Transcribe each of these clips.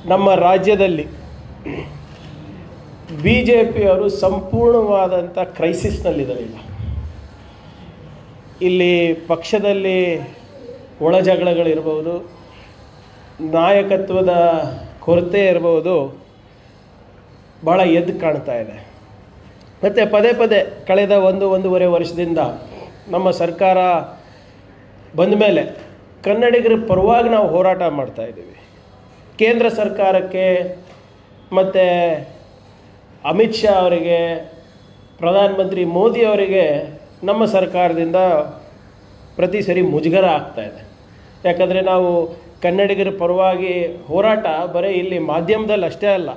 ನಮ್ಮ ರಾಜ್ಯದಲ್ಲಿ B J ಪಿಯವರು ಸಂಪೂರ್ಣವಾದಂಥ ಕ್ರೈಸಿಸ್ನಲ್ಲಿದ್ದಾರೆ. ಇಲ್ಲಿ ಪಕ್ಷದಲ್ಲಿ ಒಳ ಜಗಳಗಳಿರ್ಬೋದು, ನಾಯಕತ್ವದ ಕೊರತೆ ಇರ್ಬೋದು, ಭಾಳ ಎದ್ದು ಕಾಣ್ತಾ ಇದೆ. ಮತ್ತು ಪದೇ ಪದೇ ಕಳೆದ ಒಂದೂವರೆ ವರ್ಷದಿಂದ ನಮ್ಮ ಸರ್ಕಾರ ಬಂದ ಮೇಲೆ ಕನ್ನಡಿಗರ ಪರವಾಗಿ ನಾವು ಹೋರಾಟ ಮಾಡ್ತಾಯಿದ್ದೀವಿ. ಕೇಂದ್ರ ಸರ್ಕಾರಕ್ಕೆ ಮತ್ತು ಅಮಿತ್ ಶಾ ಅವರಿಗೆ, ಪ್ರಧಾನಮಂತ್ರಿ ಮೋದಿ ಅವರಿಗೆ ನಮ್ಮ ಸರ್ಕಾರದಿಂದ ಪ್ರತಿ ಸರಿ ಮುಜುಗರ ಆಗ್ತಾಯಿದೆ. ಯಾಕಂದರೆ ನಾವು ಕನ್ನಡಿಗರ ಪರವಾಗಿ ಹೋರಾಟ ಬರೀ ಇಲ್ಲಿ ಮಾಧ್ಯಮದಲ್ಲಿ ಅಷ್ಟೇ ಅಲ್ಲ,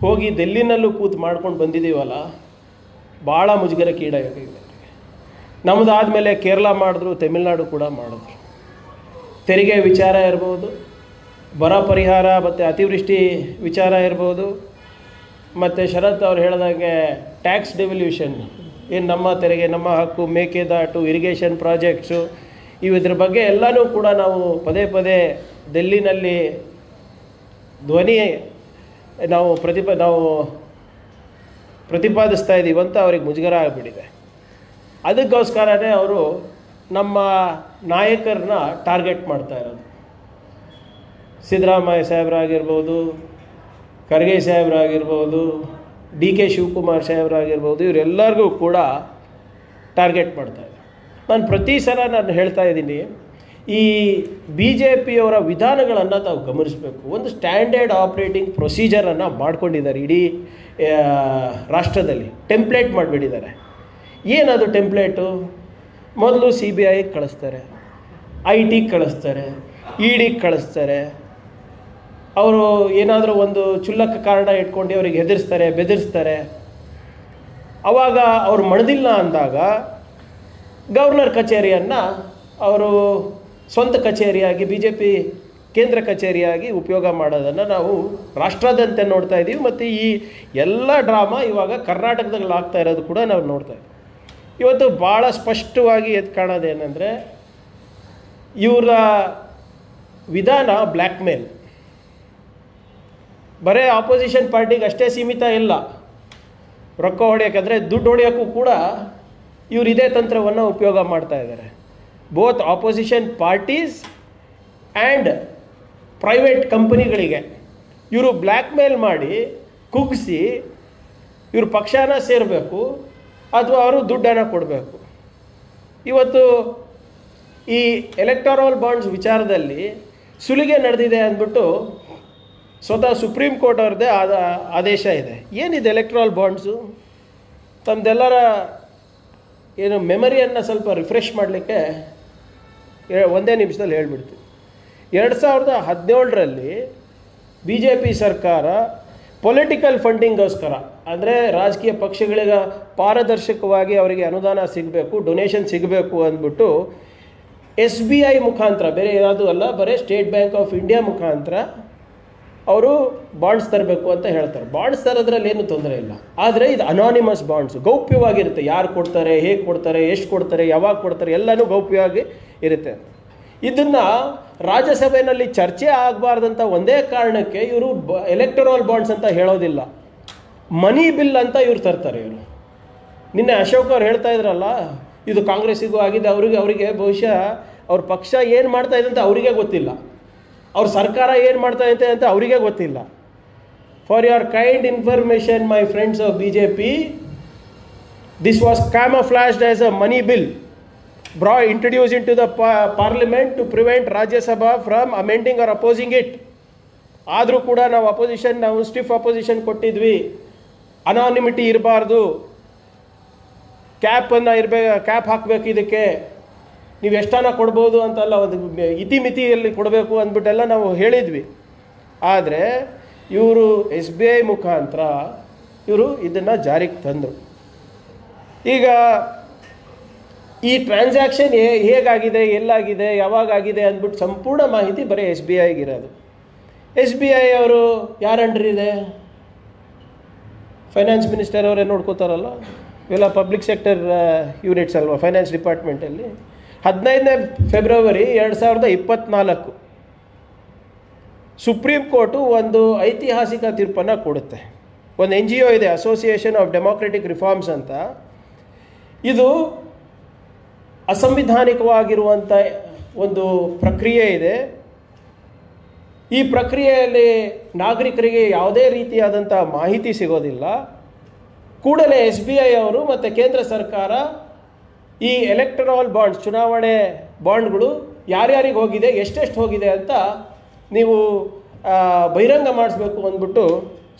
ಹೋಗಿ ಡೆಲ್ಲಿನಲ್ಲೂ ಕೂತು ಮಾಡ್ಕೊಂಡು ಬಂದಿದ್ದೀವಲ್ಲ, ಭಾಳ ಮುಜುಗರಕ್ಕೀಡಾಗಿದೆ. ನಮ್ಮದಾದಮೇಲೆ ಕೇರಳ ಮಾಡಿದ್ರು, ತಮಿಳುನಾಡು ಕೂಡ ಮಾಡಿದ್ರು. ತೆರಿಗೆ ವಿಚಾರ ಇರ್ಬೋದು, ಬರ ಪರಿಹಾರ ಮತ್ತು ಅತಿವೃಷ್ಟಿ ವಿಚಾರ ಇರ್ಬೋದು, ಮತ್ತು ಶರತ್ ಅವ್ರು ಹೇಳಿದಾಗೆ ಟ್ಯಾಕ್ಸ್ ಡೆವಲ್ಯೂಷನ್, ಏನು ನಮ್ಮ ತೆರಿಗೆ, ನಮ್ಮ ಹಕ್ಕು, ಮೇಕೆದಾಟು, ಇರಿಗೇಷನ್ ಪ್ರಾಜೆಕ್ಟ್ಸು, ಇದ್ರ ಬಗ್ಗೆ ಎಲ್ಲನೂ ಕೂಡ ನಾವು ಪದೇ ಪದೇ ಡೆಲ್ಲಿನಲ್ಲಿ ಧ್ವನಿ ನಾವು ಪ್ರತಿಪಾದಿಸ್ತಾ ಇದ್ದೀವಿ ಅಂತ ಅವ್ರಿಗೆ ಮುಜುಗರ ಆಗಿಬಿಟ್ಟಿದೆ. ಅದಕ್ಕೋಸ್ಕರನೇ ಅವರು ನಮ್ಮ ನಾಯಕರನ್ನ ಟಾರ್ಗೆಟ್ ಮಾಡ್ತಾ ಇರೋದು. ಸಿದ್ದರಾಮಯ್ಯ ಸಾಹೇಬರಾಗಿರ್ಬೋದು, ಖರ್ಗೆ ಸಾಹೇಬರಾಗಿರ್ಬೋದು, ಡಿ ಕೆ ಶಿವಕುಮಾರ್ ಸಾಹೇಬರಾಗಿರ್ಬೋದು, ಇವರೆಲ್ಲರಿಗೂ ಕೂಡ ಟಾರ್ಗೆಟ್ ಮಾಡ್ತಾಯಿದ್ದಾರೆ. ನಾನು ಪ್ರತಿ ಸಲ ಹೇಳ್ತಾ ಇದ್ದೀನಿ, ಈ ಬಿ ಜೆ ಪಿಯವರ ವಿಧಾನಗಳನ್ನು ತಾವು ಗಮನಿಸಬೇಕು. ಒಂದು ಸ್ಟ್ಯಾಂಡರ್ಡ್ ಆಪ್ರೇಟಿಂಗ್ ಪ್ರೊಸೀಜರನ್ನು ಮಾಡ್ಕೊಂಡಿದ್ದಾರೆ ಇಡೀ ರಾಷ್ಟ್ರದಲ್ಲಿ, ಟೆಂಪ್ಲೇಟ್ ಮಾಡಿಬಿಟ್ಟಿದ್ದಾರೆ. ಏನದು ಟೆಂಪ್ಲೇಟು? ಮೊದಲು CBIಗೆ ಕಳಿಸ್ತಾರೆ, IT ಕಳಿಸ್ತಾರೆ, ED ಕಳಿಸ್ತಾರೆ. ಅವರು ಏನಾದರೂ ಒಂದು ಚುಲ್ಲಕ ಕಾರಣ ಇಟ್ಕೊಂಡು ಅವರಿಗೆ ಹೆದರಿಸ್ತಾರೆ, ಬೆದರಿಸ್ತಾರೆ. ಆವಾಗ ಅವರು ಮಣದಿಲ್ಲ ಅಂದಾಗ ಗವರ್ನರ್ ಕಚೇರಿಯನ್ನು ಅವರು ಸ್ವಂತ ಕಚೇರಿಯಾಗಿ, BJP ಕೇಂದ್ರ ಕಚೇರಿಯಾಗಿ ಉಪಯೋಗ ಮಾಡೋದನ್ನು ನಾವು ರಾಷ್ಟ್ರಾದ್ಯಂತ ನೋಡ್ತಾ ಇದ್ದೀವಿ. ಮತ್ತು ಈ ಎಲ್ಲ ಡ್ರಾಮಾ ಇವಾಗ ಕರ್ನಾಟಕದಲ್ಲಿ ಆಗ್ತಾ ಇರೋದು ಕೂಡ ನಾವು ನೋಡ್ತಾ ಇದ್ದೀವಿ. ಇವತ್ತು ಭಾಳ ಸ್ಪಷ್ಟವಾಗಿ ಎದ್ದು ಕಾಣೋದೇನೆಂದರೆ, ಇವರ ವಿಧಾನ ಬ್ಲ್ಯಾಕ್ ಮೇಲ್. ಬರೀ ಆಪೋಸಿಷನ್ ಪಾರ್ಟಿಗೆ ಅಷ್ಟೇ ಸೀಮಿತ ಇಲ್ಲ, ರೊಕ್ಕ ಹೊಡೆಯೋಕ್ಕಾದರೆ ದುಡ್ಡು ಹೊಡೆಯೋಕ್ಕೂ ಕೂಡ ಇವರು ಇದೇ ತಂತ್ರವನ್ನು ಉಪಯೋಗ ಮಾಡ್ತಾ ಇದ್ದಾರೆ. Both opposition parties and private ಕಂಪನಿಗಳಿಗೆ ಇವರು ಬ್ಲ್ಯಾಕ್ ಮೇಲ್ ಮಾಡಿ ಕುಗ್ಗಿಸಿ ಇವರು ಪಕ್ಷನ ಸೇರಬೇಕು ಅಥವಾ ಅವರು ದುಡ್ಡನ್ನು ಕೊಡಬೇಕು. ಇವತ್ತು ಈ ಎಲೆಕ್ಟೋರಲ್ ಬಾಂಡ್ಸ್ ವಿಚಾರದಲ್ಲಿ ಸುಲಿಗೆ ನಡೆದಿದೆ ಅಂದ್ಬಿಟ್ಟು ಸ್ವತಃ ಸುಪ್ರೀಂ ಕೋರ್ಟ್ ಅವ್ರದ್ದೇ ಆದೇಶ ಇದೆ. ಏನಿದೆ ಎಲೆಕ್ಟ್ರಲ್ ಬಾಂಡ್ಸು? ತಮ್ಮದೆಲ್ಲರ ಏನು ಮೆಮರಿಯನ್ನು ಸ್ವಲ್ಪ ರಿಫ್ರೆಶ್ ಮಾಡಲಿಕ್ಕೆ ಒಂದೇ ನಿಮಿಷದಲ್ಲಿ ಹೇಳ್ಬಿಡ್ತೀವಿ. 2017ರಲ್ಲಿ BJP ಸರ್ಕಾರ ಪೊಲಿಟಿಕಲ್ ಫಂಡಿಂಗೋಸ್ಕರ, ಅಂದರೆ ರಾಜಕೀಯ ಪಕ್ಷಗಳಿಗೆ ಪಾರದರ್ಶಕವಾಗಿ ಅವರಿಗೆ ಅನುದಾನ ಸಿಗಬೇಕು, ಡೊನೇಷನ್ ಸಿಗಬೇಕು ಅಂದ್ಬಿಟ್ಟು SBI ಮುಖಾಂತರ, ಬೇರೆ ಯಾವುದೂ ಅಲ್ಲ, ಬರೀ ಸ್ಟೇಟ್ ಬ್ಯಾಂಕ್ ಆಫ್ ಇಂಡಿಯಾ ಮುಖಾಂತರ ಅವರು ಬಾಂಡ್ಸ್ ತರಬೇಕು ಅಂತ ಹೇಳ್ತಾರೆ. ಬಾಂಡ್ಸ್ ತರೋದ್ರಲ್ಲಿ ಏನು ತೊಂದರೆ ಇಲ್ಲ, ಆದರೆ ಇದು ಅನಾನಿಮಸ್ ಬಾಂಡ್ಸು, ಗೌಪ್ಯವಾಗಿರುತ್ತೆ. ಯಾರು ಕೊಡ್ತಾರೆ, ಹೇಗೆ ಕೊಡ್ತಾರೆ, ಎಷ್ಟು ಕೊಡ್ತಾರೆ, ಯಾವಾಗ ಕೊಡ್ತಾರೆ, ಎಲ್ಲನೂ ಗೌಪ್ಯವಾಗಿ ಇರುತ್ತೆ. ಇದನ್ನು ರಾಜ್ಯಸಭೆಯಲ್ಲಿ ಚರ್ಚೆ ಆಗಬಾರ್ದಂಥ ಒಂದೇ ಕಾರಣಕ್ಕೆ ಇವರು ಎಲೆಕ್ಟೋರಲ್ ಬಾಂಡ್ಸ್ ಅಂತ ಹೇಳೋದಿಲ್ಲ, ಮನಿ ಬಿಲ್ ಅಂತ ಇವ್ರು ತರ್ತಾರೆ. ಇವರು ನಿನ್ನೆ ಅಶೋಕ್ ಅವ್ರು ಹೇಳ್ತಾ ಇದ್ರಲ್ಲ, ಇದು ಕಾಂಗ್ರೆಸ್ಸಿಗೂ ಆಗಿದೆ, ಅವರಿಗೆ ಬಹುಶಃ ಅವ್ರ ಪಕ್ಷ ಏನು ಮಾಡ್ತಾ ಇದೆ ಅಂತ ಅವರಿಗೆ ಗೊತ್ತಿಲ್ಲ, ಅವ್ರ ಸರ್ಕಾರ ಏನು ಮಾಡ್ತಾ ಇದೆ ಅಂತ ಅವರಿಗೆ ಗೊತ್ತಿಲ್ಲ. For your kind information my friends of BJP, this was camouflaged as a money bill introduced into the parliament to prevent Rajya Sabha from amending or opposing it. ಆದರೂ ಕೂಡ ನಾವು ಸ್ಟಿಫ್ ಅಪೋಸಿಷನ್ ಕೊಟ್ಟಿದ್ವಿ. ಅನಾನಿಮಿಟಿ ಇರಬಾರ್ದು, ಕ್ಯಾಪ್ ಹಾಕಬೇಕು, ಇದಕ್ಕೆ ನೀವು ಎಷ್ಟನ್ನ ಕೊಡ್ಬೋದು ಅಂತಲ್ಲ, ಒಂದು ಇತಿಮಿತಿಯಲ್ಲಿ ಕೊಡಬೇಕು ಅಂದ್ಬಿಟ್ಟೆಲ್ಲ ನಾವು ಹೇಳಿದ್ವಿ. ಆದರೆ ಇವರು SBI ಮುಖಾಂತರ ಇವರು ಇದನ್ನು ಜಾರಿಗೆ ತಂದರು. ಈಗ ಈ ಟ್ರಾನ್ಸಾಕ್ಷನ್ ಹೇಗಾಗಿದೆ, ಎಲ್ಲಾಗಿದೆ, ಯಾವಾಗಾಗಿದೆ ಅಂದ್ಬಿಟ್ಟು ಸಂಪೂರ್ಣ ಮಾಹಿತಿ ಬರೀ SBIಗಿರೋದು. SBI ಅವರು ಯಾರ ಅಂಡರ್ ಇದೆ? ಫೈನಾನ್ಸ್ ಮಿನಿಸ್ಟರ್ ಅವರೇ ನೋಡ್ಕೋತಾರಲ್ಲ, ಇವೆಲ್ಲ ಪಬ್ಲಿಕ್ ಸೆಕ್ಟರ್ ಯೂನಿಟ್ಸ್ ಅಲ್ವಾ ಫೈನಾನ್ಸ್ ಡಿಪಾರ್ಟ್ಮೆಂಟಲ್ಲಿ. 15ನೇ ಫೆಬ್ರವರಿ 2024 ಸುಪ್ರೀಂ ಕೋರ್ಟು ಒಂದು ಐತಿಹಾಸಿಕ ತೀರ್ಪನ್ನು ಕೊಡುತ್ತೆ. ಒಂದು NGO ಇದೆ, ಅಸೋಸಿಯೇಷನ್ ಆಫ್ ಡೆಮೋಕ್ರೆಟಿಕ್ ರಿಫಾರ್ಮ್ಸ್ ಅಂತ. ಇದು ಅಸಂವಿಧಾನಿಕವಾಗಿರುವಂಥ ಒಂದು ಪ್ರಕ್ರಿಯೆ ಇದೆ. ಈ ಪ್ರಕ್ರಿಯೆಯಲ್ಲಿ ನಾಗರಿಕರಿಗೆ ಯಾವುದೇ ರೀತಿಯಾದಂಥ ಮಾಹಿತಿ ಸಿಗೋದಿಲ್ಲ. ಕೂಡಲೇ SBI ಅವರು ಮತ್ತು ಕೇಂದ್ರ ಸರ್ಕಾರ ಈ ಎಲೆಕ್ಟರಲ್ ಬಾಂಡ್ಸ್, ಚುನಾವಣೆ ಬಾಂಡ್ಗಳು ಯಾರ್ಯಾರಿಗೆ ಹೋಗಿದೆ, ಎಷ್ಟೆಷ್ಟು ಹೋಗಿದೆ ಅಂತ ನೀವು ಬಹಿರಂಗ ಮಾಡಿಸ್ಬೇಕು ಅಂದ್ಬಿಟ್ಟು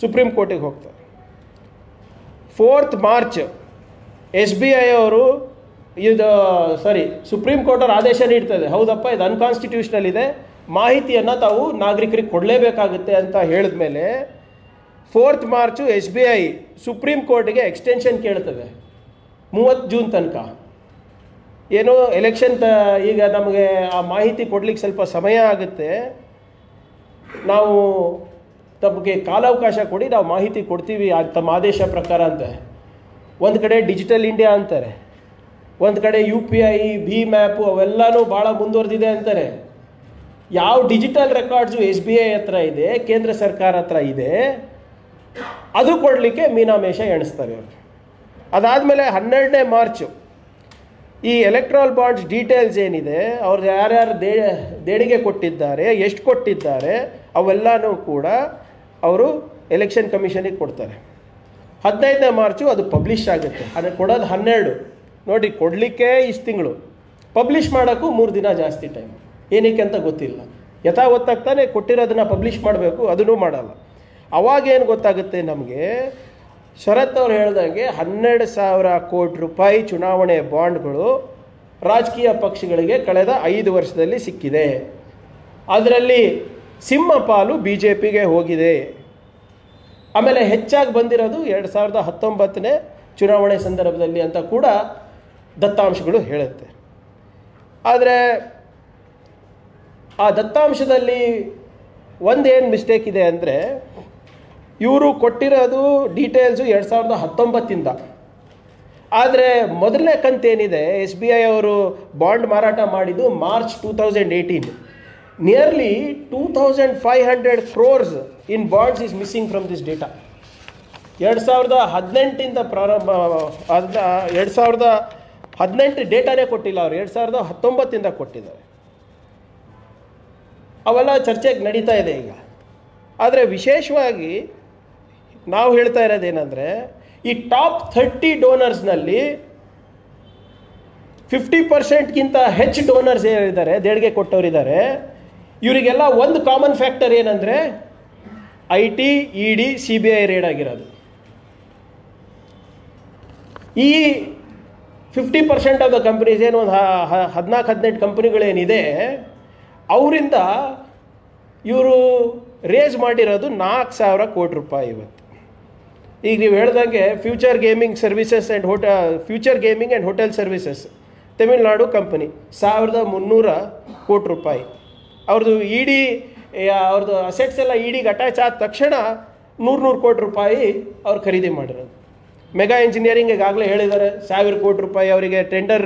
ಸುಪ್ರೀಂ ಕೋರ್ಟಿಗೆ ಹೋಗ್ತಾರೆ. 4th ಮಾರ್ಚ್ SBI ಅವರು ಸುಪ್ರೀಂ ಕೋರ್ಟ್ ಅವರು ಆದೇಶ ನೀಡ್ತದೆ, ಹೌದಪ್ಪ ಇದು ಅನ್ಕಾನ್ಸ್ಟಿಟ್ಯೂಷನಲ್ ಇದೆ, ಮಾಹಿತಿಯನ್ನು ತಾವು ನಾಗರಿಕರಿಗೆ ಕೊಡಲೇಬೇಕಾಗುತ್ತೆ ಅಂತ ಹೇಳಿದ ಮೇಲೆ 4th ಮಾರ್ಚು SBI ಸುಪ್ರೀಂ ಕೋರ್ಟಿಗೆ ಎಕ್ಸ್ಟೆನ್ಷನ್ ಕೇಳ್ತದೆ 30 ಜೂನ್ ತನಕ. ಏನೋ ಎಲೆಕ್ಷನ್ ಈಗ ನಮಗೆ ಆ ಮಾಹಿತಿ ಕೊಡ್ಲಿಕ್ಕೆ ಸ್ವಲ್ಪ ಸಮಯ ಆಗುತ್ತೆ, ನಾವು ತಮಗೆ ಕಾಲಾವಕಾಶ ಕೊಡಿ, ನಾವು ಮಾಹಿತಿ ಕೊಡ್ತೀವಿ ತಮ್ಮ ಆದೇಶ ಪ್ರಕಾರ ಅಂತ. ಒಂದು ಕಡೆ ಡಿಜಿಟಲ್ ಇಂಡಿಯಾ ಅಂತಾರೆ, ಒಂದು ಕಡೆ UPI, ಭೀಮ್ ಆ್ಯಪು ಅವೆಲ್ಲನೂ ಭಾಳ ಮುಂದುವರೆದಿದೆ ಅಂತಾರೆ. ಯಾವ ಡಿಜಿಟಲ್ ರೆಕಾರ್ಡ್ಸು SBI ಹತ್ರ ಇದೆ, ಕೇಂದ್ರ ಸರ್ಕಾರ ಹತ್ರ ಇದೆ, ಅದು ಕೊಡಲಿಕ್ಕೆ ಮೀನಾಮೇಷ ಎಣಿಸ್ತಾರೆ ಅವರು. ಅದಾದಮೇಲೆ 12ನೇ ಮಾರ್ಚು ಈ ಎಲೆಕ್ಟ್ರಲ್ ಬಾಂಡ್ಸ್ ಡೀಟೇಲ್ಸ್ ಏನಿದೆ, ಅವ್ರು ಯಾರ್ಯಾರು ದೇಣಿಗೆ ಕೊಟ್ಟಿದ್ದಾರೆ, ಎಷ್ಟು ಕೊಟ್ಟಿದ್ದಾರೆ, ಅವೆಲ್ಲನೂ ಕೂಡ ಅವರು ಎಲೆಕ್ಷನ್ ಕಮಿಷನಿಗೆ ಕೊಡ್ತಾರೆ. 15ನೇ ಮಾರ್ಚು ಅದು ಪಬ್ಲಿಷ್ ಆಗುತ್ತೆ. ಅದನ್ನು ಕೊಡೋದು 12. ನೋಡಿ, ಕೊಡಲಿಕ್ಕೆ ಇಷ್ಟು ತಿಂಗಳು, ಪಬ್ಲಿಷ್ ಮಾಡೋಕ್ಕೂ 3 ದಿನ ಜಾಸ್ತಿ ಟೈಮ್. ಏನಕ್ಕೆ ಅಂತ ಗೊತ್ತಿಲ್ಲ. ಯಥಾವತ್ತಾಗ್ತಾನೆ ಕೊಟ್ಟಿರೋದನ್ನು ಪಬ್ಲಿಷ್ ಮಾಡಬೇಕು, ಅದನ್ನೂ ಮಾಡಲ್ಲ. ಅವಾಗೇನು ಗೊತ್ತಾಗುತ್ತೆ ನಮಗೆ, ಶರತ್ ಅವ್ರು ಹೇಳ್ದಂಗೆ 12,000 ಕೋಟಿ ರೂಪಾಯಿ ಚುನಾವಣೆ ಬಾಂಡ್ಗಳು ರಾಜಕೀಯ ಪಕ್ಷಗಳಿಗೆ ಕಳೆದ 5 ವರ್ಷದಲ್ಲಿ ಸಿಕ್ಕಿದೆ. ಅದರಲ್ಲಿ ಸಿಂಹ ಪಾಲು BJPಗೆ ಹೋಗಿದೆ. ಆಮೇಲೆ ಹೆಚ್ಚಾಗಿ ಬಂದಿರೋದು 2019ನೇ ಚುನಾವಣೆ ಸಂದರ್ಭದಲ್ಲಿ ಅಂತ ಕೂಡ ದತ್ತಾಂಶಗಳು ಹೇಳುತ್ತೆ. ಆದರೆ ಆ ದತ್ತಾಂಶದಲ್ಲಿ ಒಂದೇನು ಮಿಸ್ಟೇಕ್ ಇದೆ ಅಂದರೆ, ಇವರು ಕೊಟ್ಟಿರೋದು ಡೀಟೇಲ್ಸು 2019ಇಂದ. ಆದರೆ ಮೊದಲನೇ ಕಂತೇನಿದೆ SBI ಅವರು ಬಾಂಡ್ ಮಾರಾಟ ಮಾಡಿದ್ದು March 2018. Nearly 2500 crores in bonds is missing from this data. 2018ಇಂದ ಪ್ರಾರಂಭ, 2018 ಡೇಟಾನೇ ಕೊಟ್ಟಿಲ್ಲ ಅವರು, 2019ಇಂದ ಕೊಟ್ಟಿದ್ದಾರೆ. ಅವೆಲ್ಲ ಚರ್ಚೆಗೆ ನಡೀತಾ ಇದೆ ಈಗ. ಆದರೆ ವಿಶೇಷವಾಗಿ ನಾವು ಹೇಳ್ತಾ ಇರೋದೇನೆಂದರೆ, ಈ ಟಾಪ್ 30 ಡೋನರ್ಸ್ನಲ್ಲಿ 50%ಗಿಂತ ಹೆಚ್ಚು ಡೋನರ್ಸ್ ಏನಿದ್ದಾರೆ, ದೇಣಿಗೆ ಕೊಟ್ಟವರಿದ್ದಾರೆ. ಇವರಿಗೆಲ್ಲ ಒಂದು ಕಾಮನ್ ಫ್ಯಾಕ್ಟರ್ ಏನಂದರೆ IT, ED, CBI ರೇಡ್ ಆಗಿರೋದು. ಈ 50% ಆಫ್ ದ ಕಂಪ್ನೀಸ್ ಏನು ಒಂದು 14-18 ಕಂಪ್ನಿಗಳೇನಿದೆ, ಅವರಿಂದ ಇವರು ರೇಸ್ ಮಾಡಿರೋದು 4,000 ಕೋಟಿ ರೂಪಾಯಿ ಇವತ್ತು. ಈಗ ನೀವು ಹೇಳ್ದಂಗೆ future gaming and hotel services Tamil Nadu company 1,300 ಕೋಟಿ ರೂಪಾಯಿ. ಅವ್ರದ್ದು ED, ಅವ್ರದ್ದು ಅಸೆಟ್ಸ್ ಎಲ್ಲ EDಗೆ ಅಟ್ಯಾಚ್ ಆದ ತಕ್ಷಣ 100 ಕೋಟಿ ರೂಪಾಯಿ ಅವ್ರು ಖರೀದಿ ಮಾಡಿರೋದು. ಮೆಗಾ ಇಂಜಿನಿಯರಿಂಗ್ ಈಗಾಗಲೇ ಹೇಳಿದ್ದಾರೆ 1,000 ಕೋಟಿ ರೂಪಾಯಿ ಅವರಿಗೆ ಟೆಂಡರ್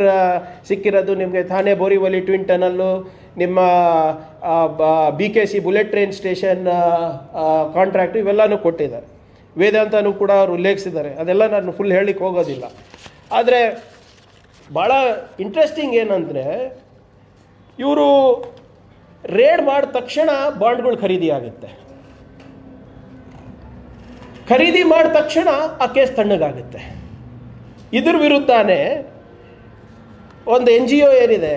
ಸಿಕ್ಕಿರೋದು. ನಿಮಗೆ ಥಾನೆ ಬೋರಿವಲಿ ಟ್ವಿನ್ ಟನಲ್ಲು, ನಿಮ್ಮ BKC bullet train station contract ಇವೆಲ್ಲನೂ ಕೊಟ್ಟಿದ್ದಾರೆ. ವೇದಾಂತನೂ ಕೂಡ ಅವರು ಉಲ್ಲೇಖಿಸಿದ್ದಾರೆ. ಅದೆಲ್ಲ ನಾನು ಫುಲ್ ಹೇಳಲಿಕ್ಕೆ ಹೋಗೋದಿಲ್ಲ. ಆದರೆ ಭಾಳ ಇಂಟ್ರೆಸ್ಟಿಂಗ್ ಏನಂದರೆ, ಇವರು ರೇಡ್ ಮಾಡಿದ ತಕ್ಷಣ ಬಾಂಡ್ಗಳು ಖರೀದಿ ಆಗುತ್ತೆ. ಖರೀದಿ ಮಾಡಿದ ತಕ್ಷಣ ಆ ಕೇಸ್ ತಣ್ಣಗಾಗುತ್ತೆ. ಇದ್ರ ವಿರುದ್ಧನೇ ಒಂದು NGO ಏನಿದೆ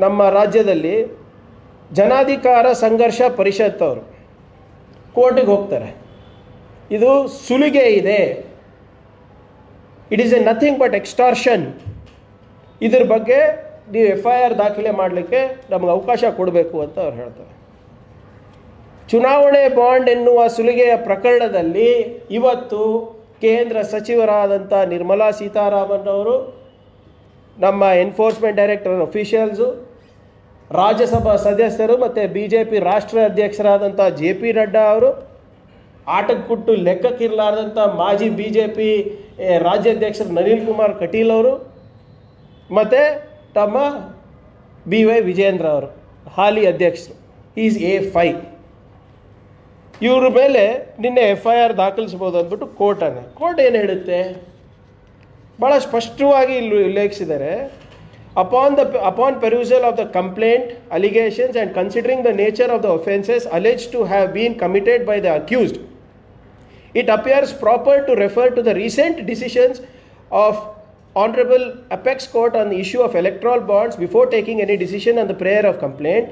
ನಮ್ಮ ರಾಜ್ಯದಲ್ಲಿ, ಜನಾಧಿಕಾರ ಸಂಘರ್ಷ ಪರಿಷತ್ ಅವರು ಕೋರ್ಟಿಗೆ ಹೋಗ್ತಾರೆ. ಇದು ಸುಲಿಗೆ ಇದೆ, it is nothing but extortion. ಇದ್ರ ಬಗ್ಗೆ ನೀವು FIR ದಾಖಲೆ ಮಾಡಲಿಕ್ಕೆ ನಮಗೆ ಅವಕಾಶ ಕೊಡಬೇಕು ಅಂತ ಅವ್ರು ಹೇಳ್ತಾರೆ. ಚುನಾವಣೆ ಬಾಂಡ್ ಎನ್ನುವ ಸುಲಿಗೆಯ ಪ್ರಕರಣದಲ್ಲಿ ಇವತ್ತು ಕೇಂದ್ರ ಸಚಿವರಾದಂಥ ನಿರ್ಮಲಾ ಸೀತಾರಾಮನ್ ಅವರು, ನಮ್ಮ ಎನ್ಫೋರ್ಸ್ಮೆಂಟ್ ಡೈರೆಕ್ಟರ್ ಅಫಿಷಿಯಲ್ಸು, ರಾಜ್ಯಸಭಾ ಸದಸ್ಯರು ಮತ್ತು BJP ರಾಷ್ಟ್ರೀಯ ಅಧ್ಯಕ್ಷರಾದಂಥ JP ನಡ್ಡಾ ಅವರು, ಆಟಕ್ಕೆ ಕೊಟ್ಟು ಲೆಕ್ಕಕ್ಕಿರಲಾರ್ದಂಥ ಮಾಜಿ BJP ರಾಜ್ಯಾಧ್ಯಕ್ಷರು ನಳಿನ್ ಕುಮಾರ್ ಕಟೀಲ್ ಅವರು, ಮತ್ತು ತಮ್ಮ BY ವಿಜೇಂದ್ರ ಅವರು ಹಾಲಿ ಅಧ್ಯಕ್ಷರು, ಈಸ್ A5. ಇವ್ರ ಮೇಲೆ ನಿನ್ನೆ FIR ದಾಖಲಿಸ್ಬೋದು ಅಂದ್ಬಿಟ್ಟು ಕೋರ್ಟ್ ಏನು ಹೇಳುತ್ತೆ? ಭಾಳ ಸ್ಪಷ್ಟವಾಗಿ ಇಲ್ಲಿ ಉಲ್ಲೇಖಿಸಿದ್ದಾರೆ. Upon perusal of the complaint, allegations and considering the nature of the offences alleged to have been committed by the accused, it appears proper to refer to the recent decisions of Honorable Apex Court on the issue of electoral bonds before taking any decision on the prayer of complaint.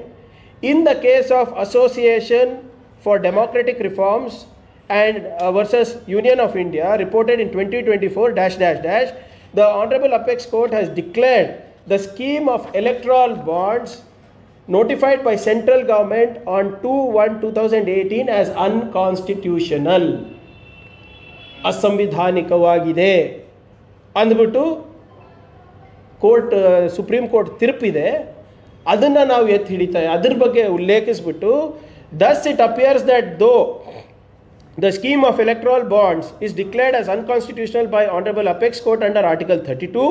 In the case of Association for Democratic Reforms and versus Union of India, reported in 2024 -- the Honorable Apex Court has declared the scheme of electoral bonds notified by central government on 2/1/2018 as unconstitutional. ಅಸಂವಿಧಾನಿಕವಾಗಿದೆ ಅಂದ್ಬಿಟ್ಟು supreme court ತೀರ್ಪಿದೆ. ಅದನ್ನು ನಾವು ಎತ್ತಿ ಹಿಡಿತಾ ಅದ್ರ ಬಗ್ಗೆ ಉಲ್ಲೇಖಿಸ್ಬಿಟ್ಟು, thus it appears that though the scheme of electoral bonds is declared as unconstitutional by Honorable Apex Court under Article 32,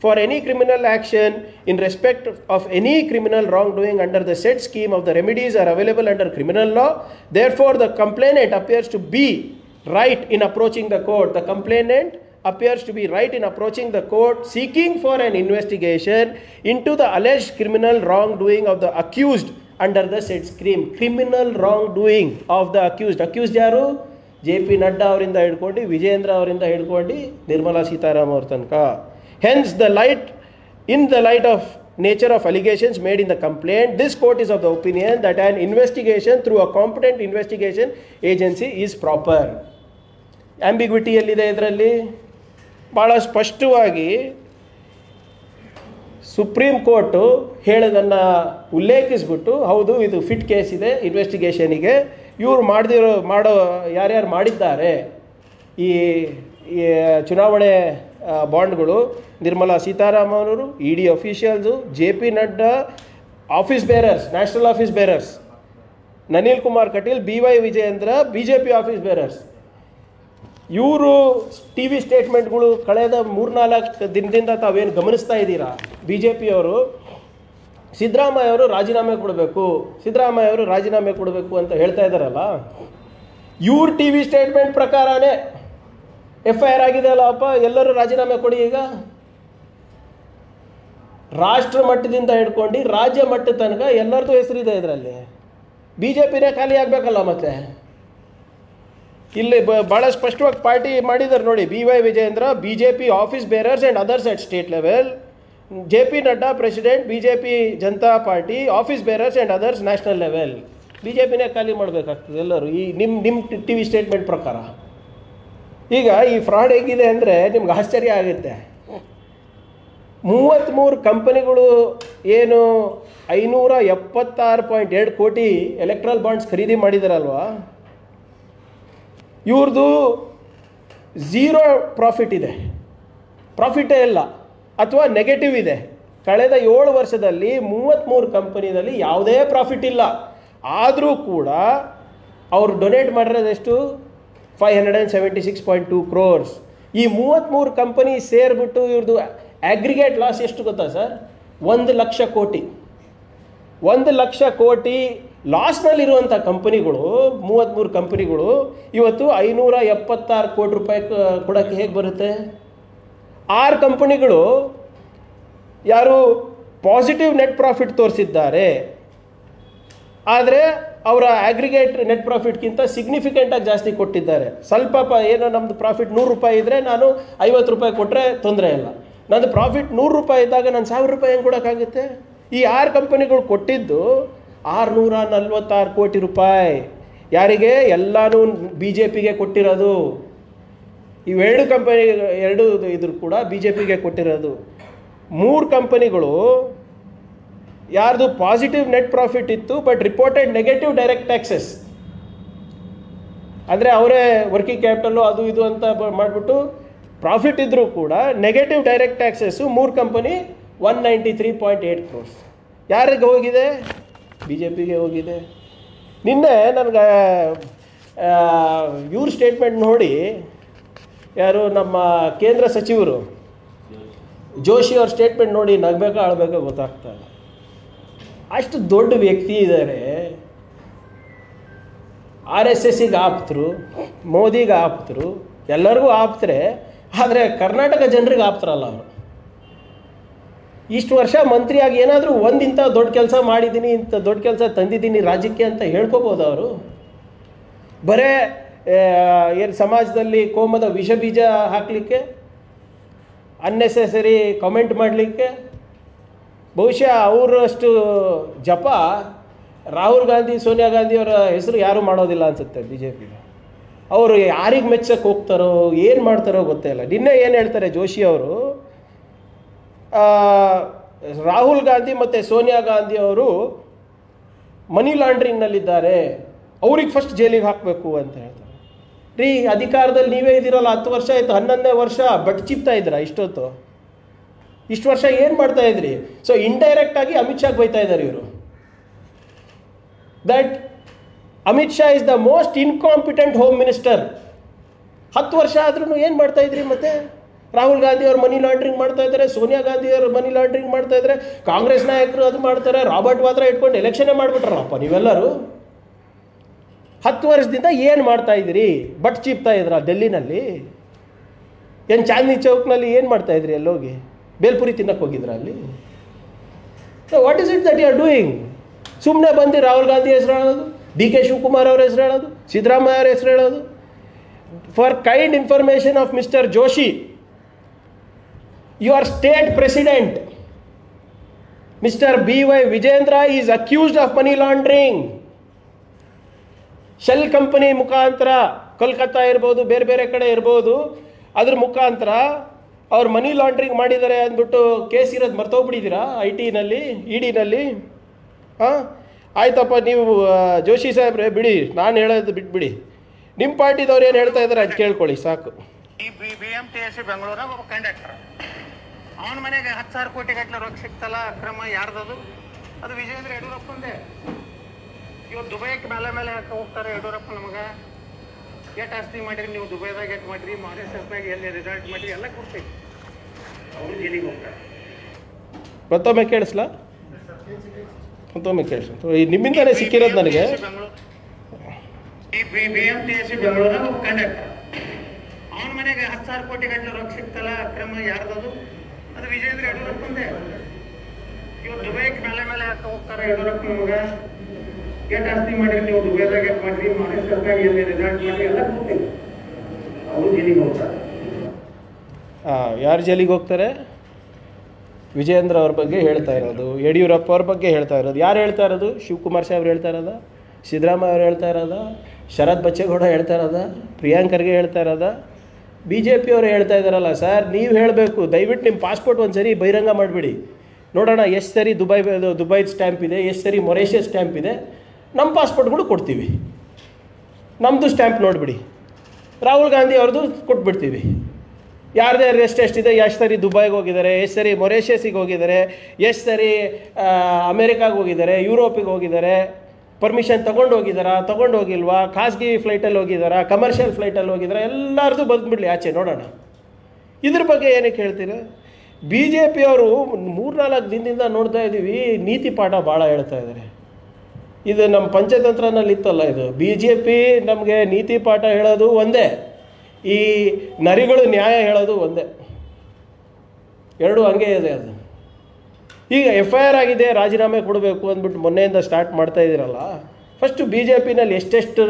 for any criminal action in respect of any criminal wrongdoing under the said scheme of the remedies are available under criminal law. Therefore, the complainant appears to be right in approaching the court. The complainant appears to be right in approaching the court seeking for an investigation into the alleged criminal wrongdoing of the accused under the said scheme. Criminal wrongdoing of the accused. Accused ಯಾರು? JP Nadda ಅವರಿಂದ ಹಿಡ್ಕೊಂಡು ವಿಜೇಂದ್ರ ಅವರಿಂದ ಹಿಡ್ಕೊಂಡು ನಿರ್ಮಲಾ ಸೀತಾರಾಮನ್ ಅವ್ರ ತನಕ. Hence, in the light of nature of allegations made in the complaint, this court is of the opinion that an investigation through a competent investigation agency is proper. Ambiguity ಎಲ್ಲಿದೆ ಇದರಲ್ಲಿ? ಭಾಳ ಸ್ಪಷ್ಟವಾಗಿ ಸುಪ್ರೀಂ ಕೋರ್ಟು ಹೇಳೋದನ್ನು ಉಲ್ಲೇಖಿಸ್ಬಿಟ್ಟು, ಹೌದು ಇದು fit case ಇದೆ ಇನ್ವೆಸ್ಟಿಗೇಷನಿಗೆ, ಇವರು ಯಾರ್ಯಾರು ಮಾಡಿದ್ದಾರೆ ಈ ಚುನಾವಣೆ ಬಾಂಡ್ಗಳು, ನಿರ್ಮಲಾ ಸೀತಾರಾಮನ್ ಅವರು, ED officials, JP Nadda, office bearers, national office bearers, Nalin Kumar Kateel, BY Vijayendra, BJP office bearers, ಇವರು TV ಸ್ಟೇಟ್ಮೆಂಟ್ಗಳು ಕಳೆದ 3-4 ದಿನದಿಂದ ತಾವೇನು ಗಮನಿಸ್ತಾ ಇದ್ದೀರಾ? BJPಯವರು ಸಿದ್ದರಾಮಯ್ಯ ಅವರು ರಾಜೀನಾಮೆ ಕೊಡಬೇಕು ಅಂತ ಹೇಳ್ತಾ ಇದ್ದಾರಲ್ಲ, ಇವ್ರ TV ಸ್ಟೇಟ್ಮೆಂಟ್ ಪ್ರಕಾರನೇ FIR ಆಗಿದೆ ಅಲ್ಲಪ್ಪ, ಎಲ್ಲರೂ ರಾಜೀನಾಮೆ ಕೊಡಿ. ಈಗ ರಾಷ್ಟ್ರ ಮಟ್ಟದಿಂದ ಹಿಡ್ಕೊಂಡು ರಾಜ್ಯ ಮಟ್ಟದ ತನಕ ಎಲ್ಲರದ್ದು ಹೆಸರಿದೆ ಇದರಲ್ಲಿ. BJPನೇ ಖಾಲಿ ಆಗಬೇಕಲ್ಲ ಮತ್ತೆ. ಇಲ್ಲಿ ಭಾಳ ಸ್ಪಷ್ಟವಾಗಿ ಪಾರ್ಟಿ ಮಾಡಿದ್ದಾರೆ ನೋಡಿ. BY Vijayendra, BJP office bearers and others at state level, JP Nadda president, BJP Janata party office bearers and others national level. BJPನೇ ಖಾಲಿ ಮಾಡಬೇಕಾಗ್ತದೆ ಎಲ್ಲರೂ ಈ ನಿಮ್ಮ TV ಸ್ಟೇಟ್ಮೆಂಟ್ ಪ್ರಕಾರ. ಈಗ ಈ ಫ್ರಾಡ್ ಹೇಗಿದೆ ಅಂದರೆ ನಿಮ್ಗೆ ಆಶ್ಚರ್ಯ ಆಗುತ್ತೆ. 33 ಕಂಪನಿಗಳು ಏನು 576.2 ಕೋಟಿ ಎಲೆಕ್ಟ್ರಲ್ ಬಾಂಡ್ಸ್ ಖರೀದಿ ಮಾಡಿದಾರಲ್ವಾ, ಇವ್ರದ್ದು 0 ಪ್ರಾಫಿಟ್ ಇದೆ, ಪ್ರಾಫಿಟೇ ಇಲ್ಲ, ಅಥವಾ ನೆಗೆಟಿವ್ ಇದೆ. ಕಳೆದ 7 ವರ್ಷದಲ್ಲಿ 33 ಕಂಪನಿಯಲ್ಲಿ ಯಾವುದೇ ಪ್ರಾಫಿಟ್ ಇಲ್ಲ. ಆದರೂ ಕೂಡ ಅವರು ಡೊನೇಟ್ ಮಾಡಿರೋದೆಷ್ಟು? 576.2 crores. ಈ 33 ಕಂಪನಿ ಸೇರಿಬಿಟ್ಟು ಇವ್ರದ್ದು ಅಗ್ರಿಗೇಟ್ ಲಾಸ್ ಎಷ್ಟು ಗೊತ್ತಾ ಸರ್? 1 ಲಕ್ಷ ಕೋಟಿ. 1 ಲಕ್ಷ ಕೋಟಿ ಲಾಸ್ನಲ್ಲಿರುವಂಥ ಕಂಪನಿಗಳು, 33 ಕಂಪನಿಗಳು ಇವತ್ತು 576 ಕೋಟಿ ರೂಪಾಯಿ ಕೊಡೋಕ್ಕೆ ಹೇಗೆ ಬರುತ್ತೆ? 6 ಕಂಪನಿಗಳು ಯಾರು ಪಾಸಿಟಿವ್ ನೆಟ್ ಪ್ರಾಫಿಟ್ ತೋರಿಸಿದ್ದಾರೆ, ಆದರೆ ಅವರ ಅಗ್ರಿಗೇಟ್ ನೆಟ್ ಪ್ರಾಫಿಟ್ಗಿಂತ ಸಿಗ್ನಿಫಿಕೆಂಟಾಗಿ ಜಾಸ್ತಿ ಕೊಟ್ಟಿದ್ದಾರೆ. ಸ್ವಲ್ಪ ಏನೋ ನಮ್ಮದು ಪ್ರಾಫಿಟ್ 100 ರೂಪಾಯಿ ಇದ್ದರೆ ನಾನು 50 ರೂಪಾಯಿ ಕೊಟ್ಟರೆ ತೊಂದರೆ ಇಲ್ಲ. ನಂದು ಪ್ರಾಫಿಟ್ 100 ರೂಪಾಯಿ ಇದ್ದಾಗ ನಾನು 1000 ರೂಪಾಯಿ ಹೆಂಗೆ ಕೊಡೋಕ್ಕಾಗುತ್ತೆ? ಈ 6 ಕಂಪನಿಗಳು ಕೊಟ್ಟಿದ್ದು 646 ಕೋಟಿ ರೂಪಾಯಿ. ಯಾರಿಗೆ? ಎಲ್ಲನೂ BJPಗೆ ಕೊಟ್ಟಿರೋದು. ಇವೆರಡು ಕಂಪನಿ, ಎರಡು ಇದ್ರು ಕೂಡ BJPಗೆ ಕೊಟ್ಟಿರೋದು. 3 ಕಂಪನಿಗಳು ಯಾರ್ದು ಪಾಸಿಟಿವ್ ನೆಟ್ ಪ್ರಾಫಿಟ್ ಇತ್ತು, but reported negative direct taxes, ಅಂದರೆ ಅವರೇ ವರ್ಕಿಂಗ್ ಕ್ಯಾಪಿಟಲ್ಲು ಅದು ಇದು ಅಂತ ಮಾಡಿಬಿಟ್ಟು ಪ್ರಾಫಿಟ್ ಇದ್ದರೂ ಕೂಡ negative direct taxes 3 company 193.8 crores. ಯಾರಿಗೆ ಹೋಗಿದೆ? BJPಗೆ ಹೋಗಿದೆ. ನಿನ್ನೆ ನನಗೆ ಇವ್ರ ಸ್ಟೇಟ್ಮೆಂಟ್ ನೋಡಿ, ಯಾರು ನಮ್ಮ ಕೇಂದ್ರ ಸಚಿವರು ಜೋಶಿ ಅವ್ರ ಸ್ಟೇಟ್ಮೆಂಟ್ ನೋಡಿ ನಗಬೇಕಾ ಅಳಬೇಕಾ ಗೊತ್ತಾಗ್ತಾ ಇಲ್ಲ. ಅಷ್ಟು ದೊಡ್ಡ ವ್ಯಕ್ತಿ ಇದ್ದಾರೆ, RSSಗೆ ಆಪ್ತರು, ಮೋದಿಗೆ ಆಪ್ತರು, ಎಲ್ಲರಿಗೂ ಆಪ್ತರೆ. ಆದರೆ ಕರ್ನಾಟಕ ಜನರಿಗೆ ಆಪ್ತರಲ್ಲ ಅವರು. ಇಷ್ಟು ವರ್ಷ ಮಂತ್ರಿಯಾಗಿ ಏನಾದರೂ ಇಂಥ ದೊಡ್ಡ ಕೆಲಸ ಮಾಡಿದ್ದೀನಿ, ಇಂಥ ದೊಡ್ಡ ಕೆಲಸ ತಂದಿದ್ದೀನಿ ರಾಜ್ಯಕ್ಕೆ ಅಂತ ಹೇಳ್ಕೋಬೋದು ಅವರು? ಬರೇ ಏನು ಸಮಾಜದಲ್ಲಿ ಕೋಮದ ವಿಷ ಬೀಜ ಹಾಕಲಿಕ್ಕೆ, ಅನ್ನೆಸೆಸರಿ ಕಮೆಂಟ್ ಮಾಡಲಿಕ್ಕೆ. ಬಹುಶಃ ಅವರಷ್ಟು ಜಪ ರಾಹುಲ್ ಗಾಂಧಿ, ಸೋನಿಯಾ ಗಾಂಧಿಯವರ ಹೆಸರು ಯಾರೂ ಮಾಡೋದಿಲ್ಲ ಅನಿಸುತ್ತೆ BJPಗೆ. ಅವರು ಯಾರಿಗೆ ಮೆಚ್ಚಕ್ಕೆ ಹೋಗ್ತಾರೋ, ಏನು ಮಾಡ್ತಾರೋ ಗೊತ್ತಿಲ್ಲ. ನಿನ್ನೆ ಏನು ಹೇಳ್ತಾರೆ ಜೋಶಿ ಅವರು, ರಾಹುಲ್ ಗಾಂಧಿ ಮತ್ತು ಸೋನಿಯಾ ಗಾಂಧಿ ಅವರು ಮನಿ ಲಾಂಡ್ರಿಂಗ್ನಲ್ಲಿದ್ದಾರೆ, ಅವ್ರಿಗೆ ಫಸ್ಟ್ ಜೈಲಿಗೆ ಹಾಕಬೇಕು ಅಂತ ಹೇಳ್ತಾರೆ. ರೀ, ಅಧಿಕಾರದಲ್ಲಿ ನೀವೇ ಇದ್ದೀರಲ್ಲ, 10 ವರ್ಷ ಆಯಿತು, 11ನೇ ವರ್ಷ ಬಟ್ ಚಿಪ್ತಾ ಇದ್ದೀರಾ ಇಷ್ಟೊತ್ತು. ಇಷ್ಟು ವರ್ಷ ಏನು ಮಾಡ್ತಾ ಇದ್ರಿ? ಸೊ ಇಂಡೈರೆಕ್ಟಾಗಿ ಅಮಿತ್ ಶಾಗೆ ಬೈತಾ ಇದ್ದಾರೆ ಇವರು. That Amit Shah is the most incompetent home minister. 10 ವರ್ಷ ಆದ್ರೂ ಏನು ಮಾಡ್ತಾ ಇದ್ರಿ? ಮತ್ತೆ ರಾಹುಲ್ ಗಾಂಧಿ ಅವರು ಮನಿ ಲಾಂಡ್ರಿಂಗ್ ಮಾಡ್ತಾ ಇದ್ದಾರೆ, ಸೋನಿಯಾ ಗಾಂಧಿ ಅವರು ಮನಿ ಲಾಂಡ್ರಿಂಗ್ ಮಾಡ್ತಾ ಇದ್ದಾರೆ, ಕಾಂಗ್ರೆಸ್ ನಾಯಕರು ಅದು ಮಾಡ್ತಾರೆ, ರಾಬರ್ಟ್ ವಾದ್ರಾ ಇಟ್ಕೊಂಡು ಎಲೆಕ್ಷನ್ನೇ ಮಾಡಿಬಿಟ್ರಲ್ಲಪ್ಪ ನೀವೆಲ್ಲರೂ. 10 ವರ್ಷದಿಂದ ಏನು ಮಾಡ್ತಾ ಇದ್ದೀರಿ? ಬಟ್ ಚೀಪ್ತಾ ಇದ್ರ ಡೆಲ್ಲಿನಲ್ಲಿ? ಏನು ಚಾಂದಿನಿ ಚೌಕ್ನಲ್ಲಿ ಏನು ಮಾಡ್ತಾ ಇದ್ರಿ? ಎಲ್ಲೋಗಿ ಬೇಲ್ಪುರಿ ತಿನ್ನಕ್ಕೆ ಹೋಗಿದ್ರ ಅಲ್ಲಿ? So what is it that you are doing? ಸುಮ್ಮನೆ ಬಂದು ರಾಹುಲ್ ಗಾಂಧಿ ಹೆಸರು ಹೇಳೋದು, DK ಶಿವಕುಮಾರ್ ಅವ್ರ ಹೆಸರು ಹೇಳೋದು, ಸಿದ್ದರಾಮಯ್ಯ ಅವ್ರ ಹೆಸರು ಹೇಳೋದು. For kind information of mister Joshi, your state president Mr. B.Y. Vijayendra is accused of money laundering. Shell company ಮುಖಾಂತರ, ಕೋಲ್ಕತ್ತಾ ಇರ್ಬೋದು, ಬೇರೆ ಬೇರೆ ಕಡೆ ಇರ್ಬೋದು, ಅದ್ರ ಮುಖಾಂತರ ಅವ್ರು ಮನಿ ಲಾಂಡ್ರಿಂಗ್ ಮಾಡಿದ್ದಾರೆ ಅಂದ್ಬಿಟ್ಟು ಕೇಸ್ ಇರೋದು ಮರ್ತೋಗ್ಬಿಟ್ಟಿದ್ದೀರಾ ITನಲ್ಲಿ, EDನಲ್ಲಿ? ಹಾಂ, ಆಯ್ತಪ್ಪ, ನೀವು ಜೋಶಿ ಸಾಹೇಬ್ರೆ ಬಿಡಿ, ನಾನು ಹೇಳೋದು ಬಿಟ್ಬಿಡಿ. ನಿಮ್ಮ ಪಾರ್ಟಿದವ್ರು ಏನು ಹೇಳ್ತಾ ಇದ್ದಾರೆ ಅದು ಕೇಳ್ಕೊಳ್ಳಿ ಸಾಕು. BMTC ಬೆಂಗಳೂರಾಗ ಒಬ್ಬ ಕಂಡಕ್ಟರ್, ಅವನ ಮನೆಗೆ 10,000 ಕೋಟಿ ಗಟ್ಟಲೆ ರೊಕ್ಕ ಸಿಕ್ತಲ್ಲ, ಅಕ್ರಮ ಯಾರ್ದದು? ಅದು ವಿಜಯೇಂದ್ರ ಯಡಿಯೂರಪ್ಪಂದೇ. ಇವತ್ತು ದುಬೈಗೆ ಮೇಲೆ ಹಾಕಿ ಹೋಗ್ತಾರೆ ಯಡಿಯೂರಪ್ಪ. ನಮಗೆ ಎಷ್ಟು ಆಸ್ತಿ ಮಾಡಿರಿ ನೀವು, ದುಬೈದಾಗ ಎಷ್ಟು ಮಾಡಿರಿ, ಮಾರಿಷಸ್ನಾಗ ಎಲ್ಲಿ ರಿಸಲ್ಟ್ ಮಾಡಿರಿ, ಎಲ್ಲ ಕೊಡ್ತೀವಿ. ಅವರು ಜೈಲಿಗೆ ಹೋಗ್ತಾರೆ. ಮತ್ತೊಮ್ಮೆ ಕೇಳಿಸ್ಲಾ? ಮತ್ತೊಮ್ಮೆ ಕೇಳಿಸ್, ನಿಮ್ಮಿಂದಾನೇ ಸಿಕ್ಕಿರೋದು ನನಗೆ. BMTC ಬೆಂಗಳೂರಾಗ ಒಬ್ಬ ಕಂಡಕ್ಟರ್, ಅವನ ಮನೆಗೆ 10,000 ಕೋಟಿ ಗಟ್ಟಲೆ ರೊಕ್ಕ ಸಿಕ್ತಲ್ಲ, ಅಕ್ರಮ ಯಾರ್ದದು? ಅದು ವಿಜಯೇಂದ್ರ ಯಡಿಯೂರಪ್ಪಂದೇ. ಇವತ್ತು ದುಬೈಗೆ ಮೇಲೆ ಹಾಕಿ ಹೋಗ್ತಾರೆ ಯಡಿಯೂರಪ್ಪ. ನಮಗೆ ಎಷ್ಟು ಆಸ್ತಿ ಮಾಡಿರಿ ನೀವು, ದುಬೈದಾಗ ಎಷ್ಟು ಮಾಡಿರಿ, ಮಾರಿಷಸ್ನಾಗ ಎಲ್ಲಿ ರಿಸಲ್ಟ್ ಮಾಡಿರಿ, ಎಲ್ಲ ಕೊಡ್ತೀವಿ. ಅವರು ಜೈಲಿಗೆ ಹೋಗ್ತಾರೆ. ಯಾರು ಜೈಲಿಗೆ ಹೋಗ್ತಾರೆ? ವಿಜಯೇಂದ್ರ ಅವ್ರ ಬಗ್ಗೆ ಹೇಳ್ತಾ ಇರೋದು, ಯಡಿಯೂರಪ್ಪ ಅವ್ರ ಬಗ್ಗೆ ಹೇಳ್ತಾ ಇರೋದು. ಯಾರು ಹೇಳ್ತಾ ಇರೋದು? ಶಿವಕುಮಾರ್ ಸಾಹೇಬ್ರು ಹೇಳ್ತಾ ಇರೋದ, ಸಿದ್ದರಾಮಯ್ಯ ಅವ್ರು ಹೇಳ್ತಾ ಇರೋದ, ಶರತ್ ಬಚ್ಚೇಗೌಡ ಹೇಳ್ತಾ ಇರೋದ, ಪ್ರಿಯಾಂಕ್ ಖರ್ಗೆ ಹೇಳ್ತಾ ಇರೋದ, BJP ಅವರು ಹೇಳ್ತಾ ಇದ್ದಾರಲ್ಲ. ಸರ್, ನೀವು ಹೇಳಬೇಕು, ದಯವಿಟ್ಟು ನಿಮ್ಮ ಪಾಸ್ಪೋರ್ಟ್ ಒಂದು ಸರಿ ಬಹಿರಂಗ ಮಾಡಿಬಿಡಿ, ನೋಡೋಣ ಎಷ್ಟು ಸರಿ ದುಬೈ ಸ್ಟ್ಯಾಂಪ್ ಇದೆ, ಎಷ್ಟು ಸರಿ ಮೊರೇಷಿಯಸ್ ಸ್ಟ್ಯಾಂಪ್ ಇದೆ. ನಮ್ಮ ಪಾಸ್ಪೋರ್ಟ್ಗಳು ಕೊಡ್ತೀವಿ, ನಮ್ಮದು ಸ್ಟ್ಯಾಂಪ್ ನೋಡಿಬಿಡಿ. ರಾಹುಲ್ ಗಾಂಧಿ ಅವ್ರದ್ದು ಕೊಟ್ಬಿಡ್ತೀವಿ. ಯಾರದೇ ಎಷ್ಟೆಷ್ಟಿದೆ, ಎಷ್ಟು ಸರಿ ದುಬೈಗೆ ಹೋಗಿದ್ದಾರೆ, ಎಷ್ಟು ಸರಿ ಮೊರೇಷಿಯಸ್ಸಿಗೆ ಹೋಗಿದ್ದಾರೆ, ಎಷ್ಟು ಸರಿ ಅಮೇರಿಕಾಗೆ ಹೋಗಿದ್ದಾರೆ, ಯುರೋಪಿಗೆ ಹೋಗಿದ್ದಾರೆ, ಪರ್ಮಿಷನ್ ತೊಗೊಂಡು ಹೋಗಿದ್ದಾರಾ, ತೊಗೊಂಡು ಹೋಗಿಲ್ವಾ, ಖಾಸಗಿ ಫ್ಲೈಟಲ್ಲಿ ಹೋಗಿದ್ದಾರಾ, ಕಮರ್ಷಿಯಲ್ ಫ್ಲೈಟಲ್ಲಿ ಹೋಗಿದ್ದಾರಾ, ಎಲ್ಲರದು ಬಂದುಬಿಡಲಿ ಆಚೆ ನೋಡೋಣ. ಇದ್ರ ಬಗ್ಗೆ ಏನಕ್ಕೆ ಹೇಳ್ತೀರ? BJP ಅವರು 3-4 ದಿನದಿಂದ ನೋಡ್ತಾ ಇದ್ದೀವಿ, ನೀತಿ ಪಾಠ ಭಾಳ ಹೇಳ್ತಾ ಇದ್ದಾರೆ. ಇದು ನಮ್ಮ ಪಂಚತಂತ್ರನಲ್ಲಿ ಇತ್ತಲ್ಲ, ಇದು BJP ನಮಗೆ ನೀತಿ ಪಾಠ ಹೇಳೋದು ಒಂದೇ, ಈ ನರಿಗಳು ನ್ಯಾಯ ಹೇಳೋದು ಒಂದೇ. ಎರಡೂ ಹಂಗೆ ಇದೆ. ಅದು ಈಗ FIR ಆಗಿದೆ, ರಾಜೀನಾಮೆ ಕೊಡಬೇಕು ಅಂದ್ಬಿಟ್ಟು ಮೊನ್ನೆಯಿಂದ ಸ್ಟಾರ್ಟ್ ಮಾಡ್ತಾ ಇದ್ದೀರಲ್ಲ. ಫಸ್ಟು BJPನಲ್ಲಿ ಎಷ್ಟೆಷ್ಟು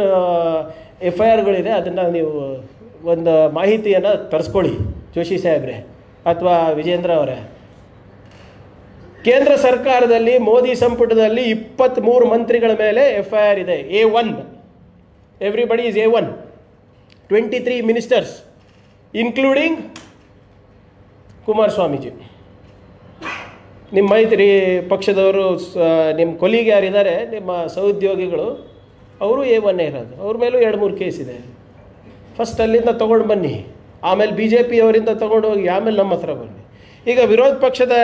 FIRಗಳಿದೆ ಅದನ್ನು ನೀವು ಒಂದು ಮಾಹಿತಿಯನ್ನು ತರಿಸ್ಕೊಳ್ಳಿ ಜೋಶಿ ಸಾಹೇಬ್ರೆ ಅಥವಾ ವಿಜೇಂದ್ರ ಅವರೇ. ಕೇಂದ್ರ ಸರ್ಕಾರದಲ್ಲಿ ಮೋದಿ ಸಂಪುಟದಲ್ಲಿ 23 ಮಂತ್ರಿಗಳ ಮೇಲೆ FIR ಇದೆ. A1, everybody is A1. 23 ministers including Kumaraswamyji. ನಿಮ್ಮ ಮೈತ್ರಿ ಪಕ್ಷದವರು, ನಿಮ್ಮ ಕೊಲೀಗ್ ಯಾರಿದ್ದಾರೆ, ನಿಮ್ಮ ಸಹೋದ್ಯೋಗಿಗಳು, ಅವರು A1 ಇರೋದು. ಅವ್ರ ಮೇಲೂ 2-3 ಕೇಸ್ ಇದೆ. ಫಸ್ಟ್ ಅಲ್ಲಿಂದ ತೊಗೊಂಡು ಬನ್ನಿ, ಆಮೇಲೆ BJP ಅವರಿಂದ ತೊಗೊಂಡು ಹೋಗಿ, ಆಮೇಲೆ ನಮ್ಮ ಹತ್ರ ಬನ್ನಿ. ಈಗ ವಿರೋಧ ಪಕ್ಷದ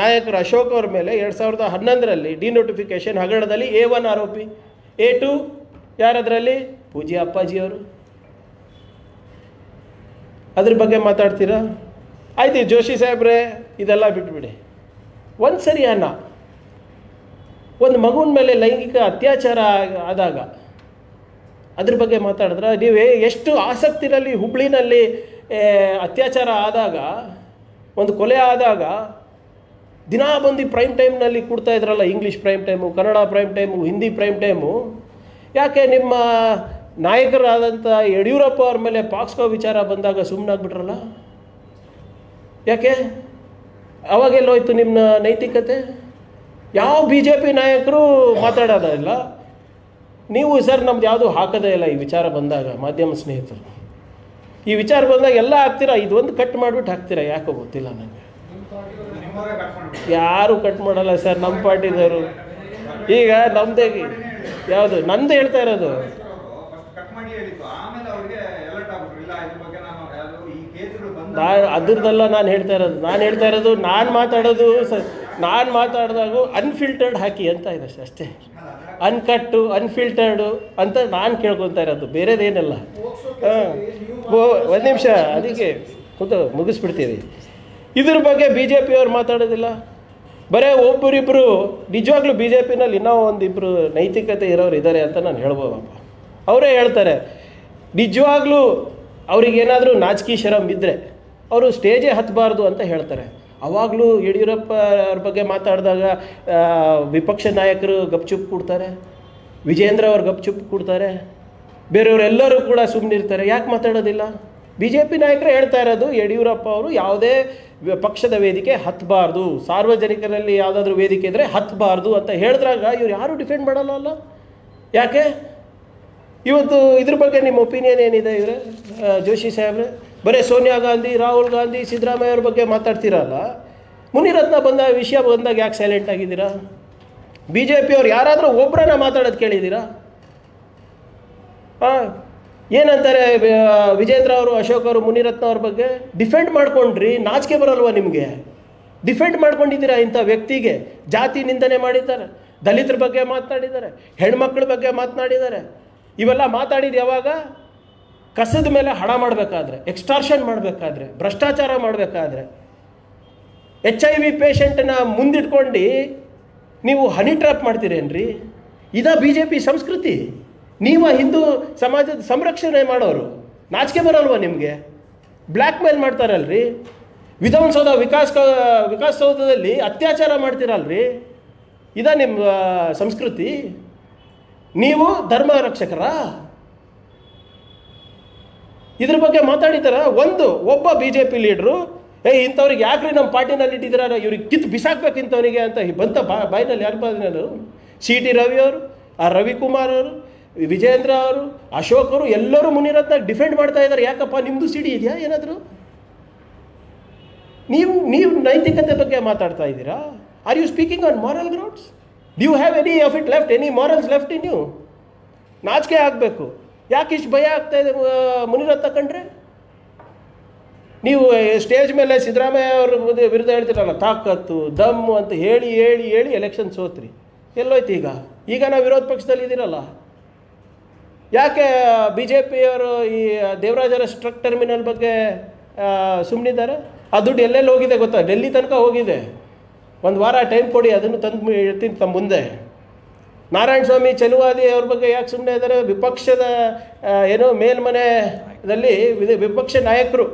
ನಾಯಕರು ಅಶೋಕ್ ಅವ್ರ ಮೇಲೆ 2011ರಲ್ಲಿ ಡಿನೋಟಿಫಿಕೇಷನ್ ಹಗರಣದಲ್ಲಿ A1 ಆರೋಪಿ. A2 ಯಾರದರಲ್ಲಿ? ಪೂಜ್ಯ ಅಪ್ಪಾಜಿಯವರು. ಅದ್ರ ಬಗ್ಗೆ ಮಾತಾಡ್ತೀರಾ? ಆಯ್ತು ಜೋಶಿ ಸಾಹೇಬ್ರೆ, ಇದೆಲ್ಲ ಬಿಟ್ಬಿಡಿ. ಒಂದು ಸರಿ ಒಂದು ಮಗುವಿನ ಮೇಲೆ ಲೈಂಗಿಕ ಅತ್ಯಾಚಾರ ಆದಾಗ ಅದ್ರ ಬಗ್ಗೆ ಮಾತಾಡಿದ್ರೆ ನೀವು ಎಷ್ಟು ಆಸಕ್ತಿನಲ್ಲಿ ಹುಬ್ಳಿನಲ್ಲಿ ಅತ್ಯಾಚಾರ ಆದಾಗ, ಒಂದು ಕೊಲೆ ಆದಾಗ ದಿನಾ ಬಂದು ಪ್ರೈಮ್ ಟೈಮ್ನಲ್ಲಿ ಕೊಡ್ತಾ ಇದ್ರಲ್ಲ, English prime time, Kannada prime time, Hindi prime time. ಯಾಕೆ ನಿಮ್ಮ ನಾಯಕರಾದಂಥ ಯಡಿಯೂರಪ್ಪ ಅವ್ರ ಮೇಲೆ ಪಾಕ್ಸ್ಕೋ ವಿಚಾರ ಬಂದಾಗ ಸುಮ್ಮನಾಗ್ಬಿಟ್ರಲ್ಲ? ಯಾಕೆ? ಅವಾಗೆಲ್ಲೋಯ್ತು ನಿಮ್ಮ ನೈತಿಕತೆ? ಯಾವ ಬಿ ಜೆ ಪಿ ನಾಯಕರು ಮಾತಾಡೋದಿಲ್ಲ. ನೀವು ಸರ್ ನಮ್ದು ಯಾವುದೂ ಹಾಕೋದೇ ಇಲ್ಲ ಈ ವಿಚಾರ ಬಂದಾಗ. ಮಾಧ್ಯಮ ಸ್ನೇಹಿತರು ಈ ವಿಚಾರ ಬಂದಾಗ ಎಲ್ಲ ಹಾಕ್ತೀರಾ, ಇದೊಂದು ಕಟ್ ಮಾಡಿಬಿಟ್ಟು ಹಾಕ್ತೀರಾ, ಯಾಕೋ ಗೊತ್ತಿಲ್ಲ ನನಗೆ. ಯಾರು ಕಟ್ ಮಾಡಲ್ಲ ಸರ್, ನಮ್ಮ ಪಾರ್ಟಿದವರು. ಈಗ ನಮ್ಮದೇ ಯಾವುದು ನಂದು ಹೇಳ್ತಾ ಇರೋದು, ಅದ್ರದ್ದೆಲ್ಲ ನಾನು ಹೇಳ್ತಾ ಇರೋದು ನಾನು ಮಾತಾಡಿದಾಗ ಅನ್ಫಿಲ್ಟರ್ಡ್ ಹಾಕಿ ಅಂತ ಇದೆ ಅಷ್ಟೇ. ಅನ್ಕಟ್ಟು ಅನ್ಫಿಲ್ಟರ್ಡು ಅಂತ ನಾನು ಕೇಳ್ಕೊತಾ ಇರೋದು, ಬೇರೆದೇನಲ್ಲ. ಒಂದು ನಿಮಿಷ, ಅದಕ್ಕೆ ಮುಗಿಸ್ಬಿಡ್ತೀವಿ. ಇದ್ರ ಬಗ್ಗೆ ಬಿ ಜೆ ಪಿಯವ್ರು ಮಾತಾಡೋದಿಲ್ಲ. ಬರೀ ಒಬ್ಬರಿಬ್ಬರು ನಿಜವಾಗ್ಲೂ ಬಿ ಜೆ ಪಿನಲ್ಲಿ ಇನ್ನೂ ಒಂದಿಬ್ಬರು ನೈತಿಕತೆ ಇರೋರು ಇದ್ದಾರೆ ಅಂತ ನಾನು ಹೇಳ್ಬೋದಪ್ಪ. ಅವರೇ ಹೇಳ್ತಾರೆ, ನಿಜವಾಗ್ಲೂ ಅವ್ರಿಗೇನಾದರೂ ನಾಚಿಕೆ ಶರಮ್ ಇದ್ದರೆ ಅವರು ಸ್ಟೇಜೇ ಹತ್ತಬಾರ್ದು ಅಂತ ಹೇಳ್ತಾರೆ. ಅವಾಗಲೂ ಯಡಿಯೂರಪ್ಪ ಅವ್ರ ಬಗ್ಗೆ ಮಾತಾಡಿದಾಗ ವಿಪಕ್ಷ ನಾಯಕರು ಗಪ್ಚುಪ್ ಕೊಡ್ತಾರೆ, ವಿಜೇಂದ್ರ ಅವ್ರು ಗಪ್ಚುಪ್ ಕೊಡ್ತಾರೆ, ಬೇರೆಯವರೆಲ್ಲರೂ ಕೂಡ ಸುಮ್ಮನಿರ್ತಾರೆ. ಯಾಕೆ ಮಾತಾಡೋದಿಲ್ಲ? ಬಿ ಜೆ ಪಿ ನಾಯಕರೇ ಹೇಳ್ತಾ ಇರೋದು, ಯಡಿಯೂರಪ್ಪ ಅವರು ಯಾವುದೇ ಪಕ್ಷದ ವೇದಿಕೆ ಹತ್ತಬಾರ್ದು, ಸಾರ್ವಜನಿಕರಲ್ಲಿ ಯಾವುದಾದ್ರೂ ವೇದಿಕೆ ಇದ್ದರೆ ಹತ್ತಬಾರ್ದು ಅಂತ ಹೇಳಿದ್ರಾಗ ಇವ್ರು ಯಾರೂ ಡಿಫೆಂಡ್ ಮಾಡಲ್ಲ. ಯಾಕೆ? ಇವತ್ತು ಇದ್ರ ಬಗ್ಗೆ ನಿಮ್ಮ ಒಪಿನಿಯನ್ ಏನಿದೆ ಇವರೇ ಜೋಶಿ ಸಾಹೇಬ್ರೆ? ಬರೀ ಸೋನಿಯಾ ಗಾಂಧಿ, ರಾಹುಲ್ ಗಾಂಧಿ, ಸಿದ್ದರಾಮಯ್ಯ ಅವ್ರ ಬಗ್ಗೆ ಮಾತಾಡ್ತೀರಲ್ಲ, ಮುನಿರತ್ನ ವಿಷಯ ಬಂದಾಗ ಯಾಕೆ ಸೈಲೆಂಟ್ ಆಗಿದ್ದೀರಾ? ಬಿ ಜೆ ಪಿಯವ್ರು ಯಾರಾದರೂ ಒಬ್ಬರನ್ನ ಮಾತಾಡೋದು ಕೇಳಿದ್ದೀರಾ? ಏನಂತಾರೆ ವಿಜೇಂದ್ರ ಅವರು, ಅಶೋಕ್ ಅವರು, ಮುನಿರತ್ನ ಅವ್ರ ಬಗ್ಗೆ ಡಿಫೆಂಡ್ ಮಾಡ್ಕೊಂಡ್ರಿ, ನಾಚಿಕೆ ಬರಲ್ವ ನಿಮಗೆ? ಡಿಫೆಂಡ್ ಮಾಡ್ಕೊಂಡಿದ್ದೀರಾ ಇಂಥ ವ್ಯಕ್ತಿಗೆ. ಜಾತಿ ನಿಂದನೆ ಮಾಡಿದ್ದಾರೆ, ದಲಿತರ ಬಗ್ಗೆ ಮಾತನಾಡಿದ್ದಾರೆ, ಹೆಣ್ಮಕ್ಳ ಬಗ್ಗೆ ಮಾತನಾಡಿದ್ದಾರೆ. ಇವೆಲ್ಲ ಮಾತಾಡಿದ್ದು ಯಾವಾಗ? ಕಸದ ಮೇಲೆ ಹಣ ಮಾಡಬೇಕಾದ್ರೆ, ಎಕ್ಸ್ಟಾರ್ಷನ್ ಮಾಡಬೇಕಾದ್ರೆ, ಭ್ರಷ್ಟಾಚಾರ ಮಾಡಬೇಕಾದ್ರೆ, HIV ಪೇಷಂಟನ್ನ ಮುಂದಿಟ್ಕೊಂಡು ನೀವು ಹನಿ ಟ್ರ್ಯಾಪ್ ಮಾಡ್ತೀರೇನ್ರಿ? ಇದಾ ಬಿ ಜೆ ಪಿ ಸಂಸ್ಕೃತಿ? ನೀವು ಹಿಂದೂ ಸಮಾಜದ ಸಂರಕ್ಷಣೆ ಮಾಡೋರು, ನಾಚಿಕೆ ಬರಲ್ವ ನಿಮಗೆ? ಬ್ಲ್ಯಾಕ್ ಮೇಲ್ ಮಾಡ್ತಾರಲ್ರಿ, ವಿಧಾನಸೌಧ ವಿಕಾಸಸೌಧದಲ್ಲಿ ಅತ್ಯಾಚಾರ ಮಾಡ್ತೀರಲ್ರಿ, ಇದಾ ನಿಮ್ಮ ಸಂಸ್ಕೃತಿ? ನೀವು ಧರ್ಮ ರಕ್ಷಕರಾ? ಇದ್ರ ಬಗ್ಗೆ ಮಾತಾಡಿದಾರ? ಒಬ್ಬ ಬಿ ಜೆ ಪಿ ಲೀಡ್ರು ಇಂಥವ್ರಿಗೆ ಯಾಕ್ರಿ ನಮ್ಮ ಪಾರ್ಟಿನಲ್ಲಿ ಇಟ್ಟಿದ್ದೀರ, ಇವ್ರಿಗೆ ಕಿತ್ತು ಬಿಸಾಕ್ಬೇಕು ಇಂಥವ್ರಿಗೆ ಅಂತ ಬಂತ ಬಾಯಿನಲ್ಲಿ ಯಾರು ಬಂದ್ರು? CT ರವಿ ಅವರು, ರವಿಕುಮಾರ್ ಅವರು, ವಿಜೇಂದ್ರ ಅವರು, ಅಶೋಕ್ ಅವರು ಎಲ್ಲರೂ ಮುನಿರತ್ನ ಡಿಫೆಂಡ್ ಮಾಡ್ತಾ ಇದ್ದಾರೆ. ಯಾಕಪ್ಪ, ನಿಮ್ಮದು ಸಿಡಿ ಇದೆಯಾ ಏನಾದರೂ? ನೀವು ನೈತಿಕತೆ ಬಗ್ಗೆ ಮಾತಾಡ್ತಾ ಇದ್ದೀರಾ? Are you speaking on moral grounds? Do you have any of it left, any morals left in you? ನಾಚಿಕೆ ಆಗಬೇಕು. ಯಾಕೆ ಇಷ್ಟು ಭಯ ಆಗ್ತಾ ಇದೆ ಮುನಿರತ್ನ ಕಂಡ್ರೆ? ನೀವು ಸ್ಟೇಜ್ ಮೇಲೆ ಸಿದ್ದರಾಮಯ್ಯ ಅವ್ರ ವಿರುದ್ಧ ಹೇಳ್ತಿರಲ್ಲ, ತಾಕತ್ತು ದಮ್ಮು ಅಂತ ಹೇಳಿ ಹೇಳಿ ಹೇಳಿ ಎಲೆಕ್ಷನ್ ಸೋತ್ರಿ. ಎಲ್ಲೋಯ್ತು ಈಗ ನಾವು ವಿರೋಧ ಪಕ್ಷದಲ್ಲಿ ಇದ್ದೀರಲ್ಲ. ಯಾಕೆ ಬಿ ಜೆ ಪಿಯವರು ಈ ದೇವರಾಜ ಟ್ರಕ್ ಟರ್ಮಿನಲ್ ಬಗ್ಗೆ ಸುಮ್ಮನಿದ್ದಾರೆ? ಆ ದುಡ್ಡು ಎಲ್ಲೆಲ್ಲಿ ಹೋಗಿದೆ ಗೊತ್ತಾ? ಡೆಲ್ಲಿ ತನಕ ಹೋಗಿದೆ. ಒಂದು ವಾರ ಟೈಮ್ ಕೊಡಿ, ಅದನ್ನು ತಂದು ಇರ್ತೀನಿ ತಮ್ಮ ಮುಂದೆ. ನಾರಾಯಣ ಸ್ವಾಮಿ ಚೆಲುವಾದಿ ಅವ್ರ ಬಗ್ಗೆ ಯಾಕೆ ಸುಮ್ಮನೆ ಇದ್ದಾರೆ? ವಿಪಕ್ಷದ ಮೇಲ್ಮನೆಯಲ್ಲಿ ವಿಪಕ್ಷ ನಾಯಕರು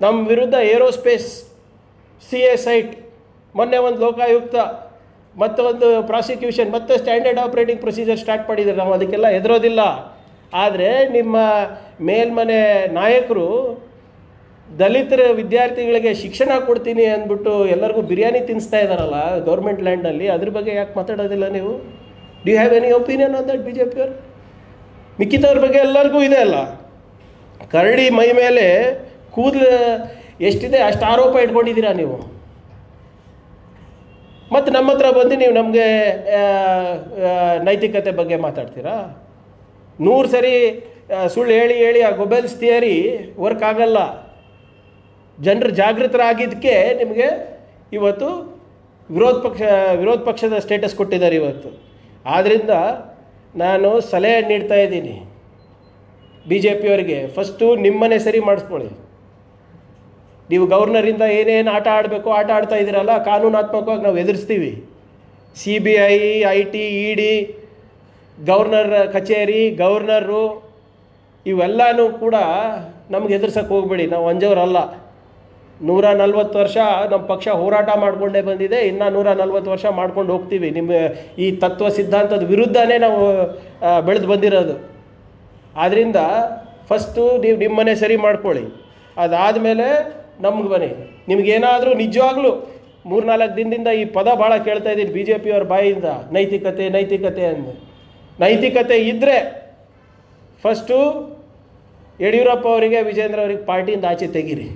ನಮ್ಮ ವಿರುದ್ಧ ಏರೋಸ್ಪೇಸ್ CA ಸೈಟ್, ಮೊನ್ನೆ ಒಂದು ಲೋಕಾಯುಕ್ತ, ಮತ್ತೊಂದು ಪ್ರಾಸಿಕ್ಯೂಷನ್, ಮತ್ತು ಸ್ಟ್ಯಾಂಡರ್ಡ್ ಆಪ್ರೇಟಿಂಗ್ ಪ್ರೊಸೀಜರ್ ಸ್ಟಾರ್ಟ್ ಮಾಡಿದ್ದಾರೆ. ನಾವು ಅದಕ್ಕೆಲ್ಲ ಹೆದರೋದಿಲ್ಲ. ಆದರೆ ನಿಮ್ಮ ಮೇಲ್ಮನೆ ನಾಯಕರು ದಲಿತರ ವಿದ್ಯಾರ್ಥಿಗಳಿಗೆ ಶಿಕ್ಷಣ ಕೊಡ್ತೀನಿ ಅಂದ್ಬಿಟ್ಟು ಎಲ್ಲರಿಗೂ ಬಿರಿಯಾನಿ ತಿನ್ನಿಸ್ತಾ ಇದ್ದಾರಲ್ಲ ಗೌರ್ಮೆಂಟ್ ಲ್ಯಾಂಡ್ನಲ್ಲಿ, ಅದ್ರ ಬಗ್ಗೆ ಯಾಕೆ ಮಾತಾಡೋದಿಲ್ಲ ನೀವು? Do you have any opinion on that B J ಪಿಯವ್ರು? ಮಿಕ್ಕಿದವ್ರ ಬಗ್ಗೆ ಎಲ್ಲರಿಗೂ ಇದೆ ಅಲ್ಲ. ಕರಡಿ ಮೈ ಮೇಲೆ ಕೂದಲು ಎಷ್ಟಿದೆ ಅಷ್ಟು ಆರೋಪ ಇಟ್ಕೊಂಡಿದ್ದೀರಾ ನೀವು. ಮತ್ತು ನಮ್ಮ ಹತ್ರ ಬಂದು ನೀವು ನಮಗೆ ನೈತಿಕತೆ ಬಗ್ಗೆ ಮಾತಾಡ್ತೀರಾ? 100 ಸರಿ ಸುಳ್ಳು ಹೇಳಿ ಹೇಳಿ ಆ ಗೊಬೆಲ್ಸ್ ಥಿಯರಿ ವರ್ಕ್ ಆಗಲ್ಲ. ಜನರು ಜಾಗೃತರಾಗಿದ್ದಕ್ಕೆ ನಿಮಗೆ ಇವತ್ತು ವಿರೋಧ ಪಕ್ಷದ ಸ್ಟೇಟಸ್ ಕೊಟ್ಟಿದ್ದಾರೆ ಇವತ್ತು. ಆದ್ದರಿಂದ ನಾನು ಸಲಹೆ ನೀಡ್ತಾ ಇದ್ದೀನಿ ಬಿ ಜೆ ಪಿಯವರಿಗೆ, ಫಸ್ಟು ನಿಮ್ಮನೆ ಸರಿ ಮಾಡಿಸ್ಕೊಳ್ಳಿ. ನೀವು ಗವರ್ನರಿಂದ ಏನೇನು ಆಟ ಆಡಬೇಕು ಆಟ ಆಡ್ತಾ ಇದ್ದೀರಲ್ಲ, ಕಾನೂನಾತ್ಮಕವಾಗಿ ನಾವು ಎದುರಿಸ್ತೀವಿ. CBI, IT, ED, ಗವರ್ನರ್ ಕಚೇರಿ, ಗವರ್ನರು ಇವೆಲ್ಲನೂ ಕೂಡ ನಮ್ಗೆ ಎದುರ್ಸಕ್ಕೆ ಹೋಗ್ಬೇಡಿ. ನಾವು ಅಂಜೋರಲ್ಲ. 140 ವರ್ಷ ನಮ್ಮ ಪಕ್ಷ ಹೋರಾಟ ಮಾಡಿಕೊಂಡೇ ಬಂದಿದೆ. ಇನ್ನು 140 ವರ್ಷ ಮಾಡ್ಕೊಂಡು ಹೋಗ್ತೀವಿ. ನಿಮ್ಮ ಈ ತತ್ವ ಸಿದ್ಧಾಂತದ ವಿರುದ್ಧನೇ ನಾವು ಬೆಳೆದು ಬಂದಿರೋದು. ಆದ್ದರಿಂದ ಫಸ್ಟು ನೀವು ನಿಮ್ಮ ಮನೆ ಸರಿ ಮಾಡ್ಕೊಳ್ಳಿ. ಅದಾದಮೇಲೆ ನಮ್ಗೆ ಬನ್ನಿ. ನಿಮಗೇನಾದರೂ ನಿಜವಾಗ್ಲೂ 3-4 ದಿನದಿಂದ ಈ ಪದ ಭಾಳ ಕೇಳ್ತಾ ಇದ್ದೀನಿ ಬಿ ಜೆ ಪಿಯವ್ರ ಬಾಯಿಂದ, ನೈತಿಕತೆ ನೈತಿಕತೆ ಅಂದು. ನೈತಿಕತೆ ಇದ್ದರೆ ಫಸ್ಟು ಯಡಿಯೂರಪ್ಪ ಅವರಿಗೆ, ವಿಜೇಂದ್ರ ಅವರಿಗೆ ಪಾರ್ಟಿಯಿಂದ ಆಚೆ ತೆಗೀರಿ.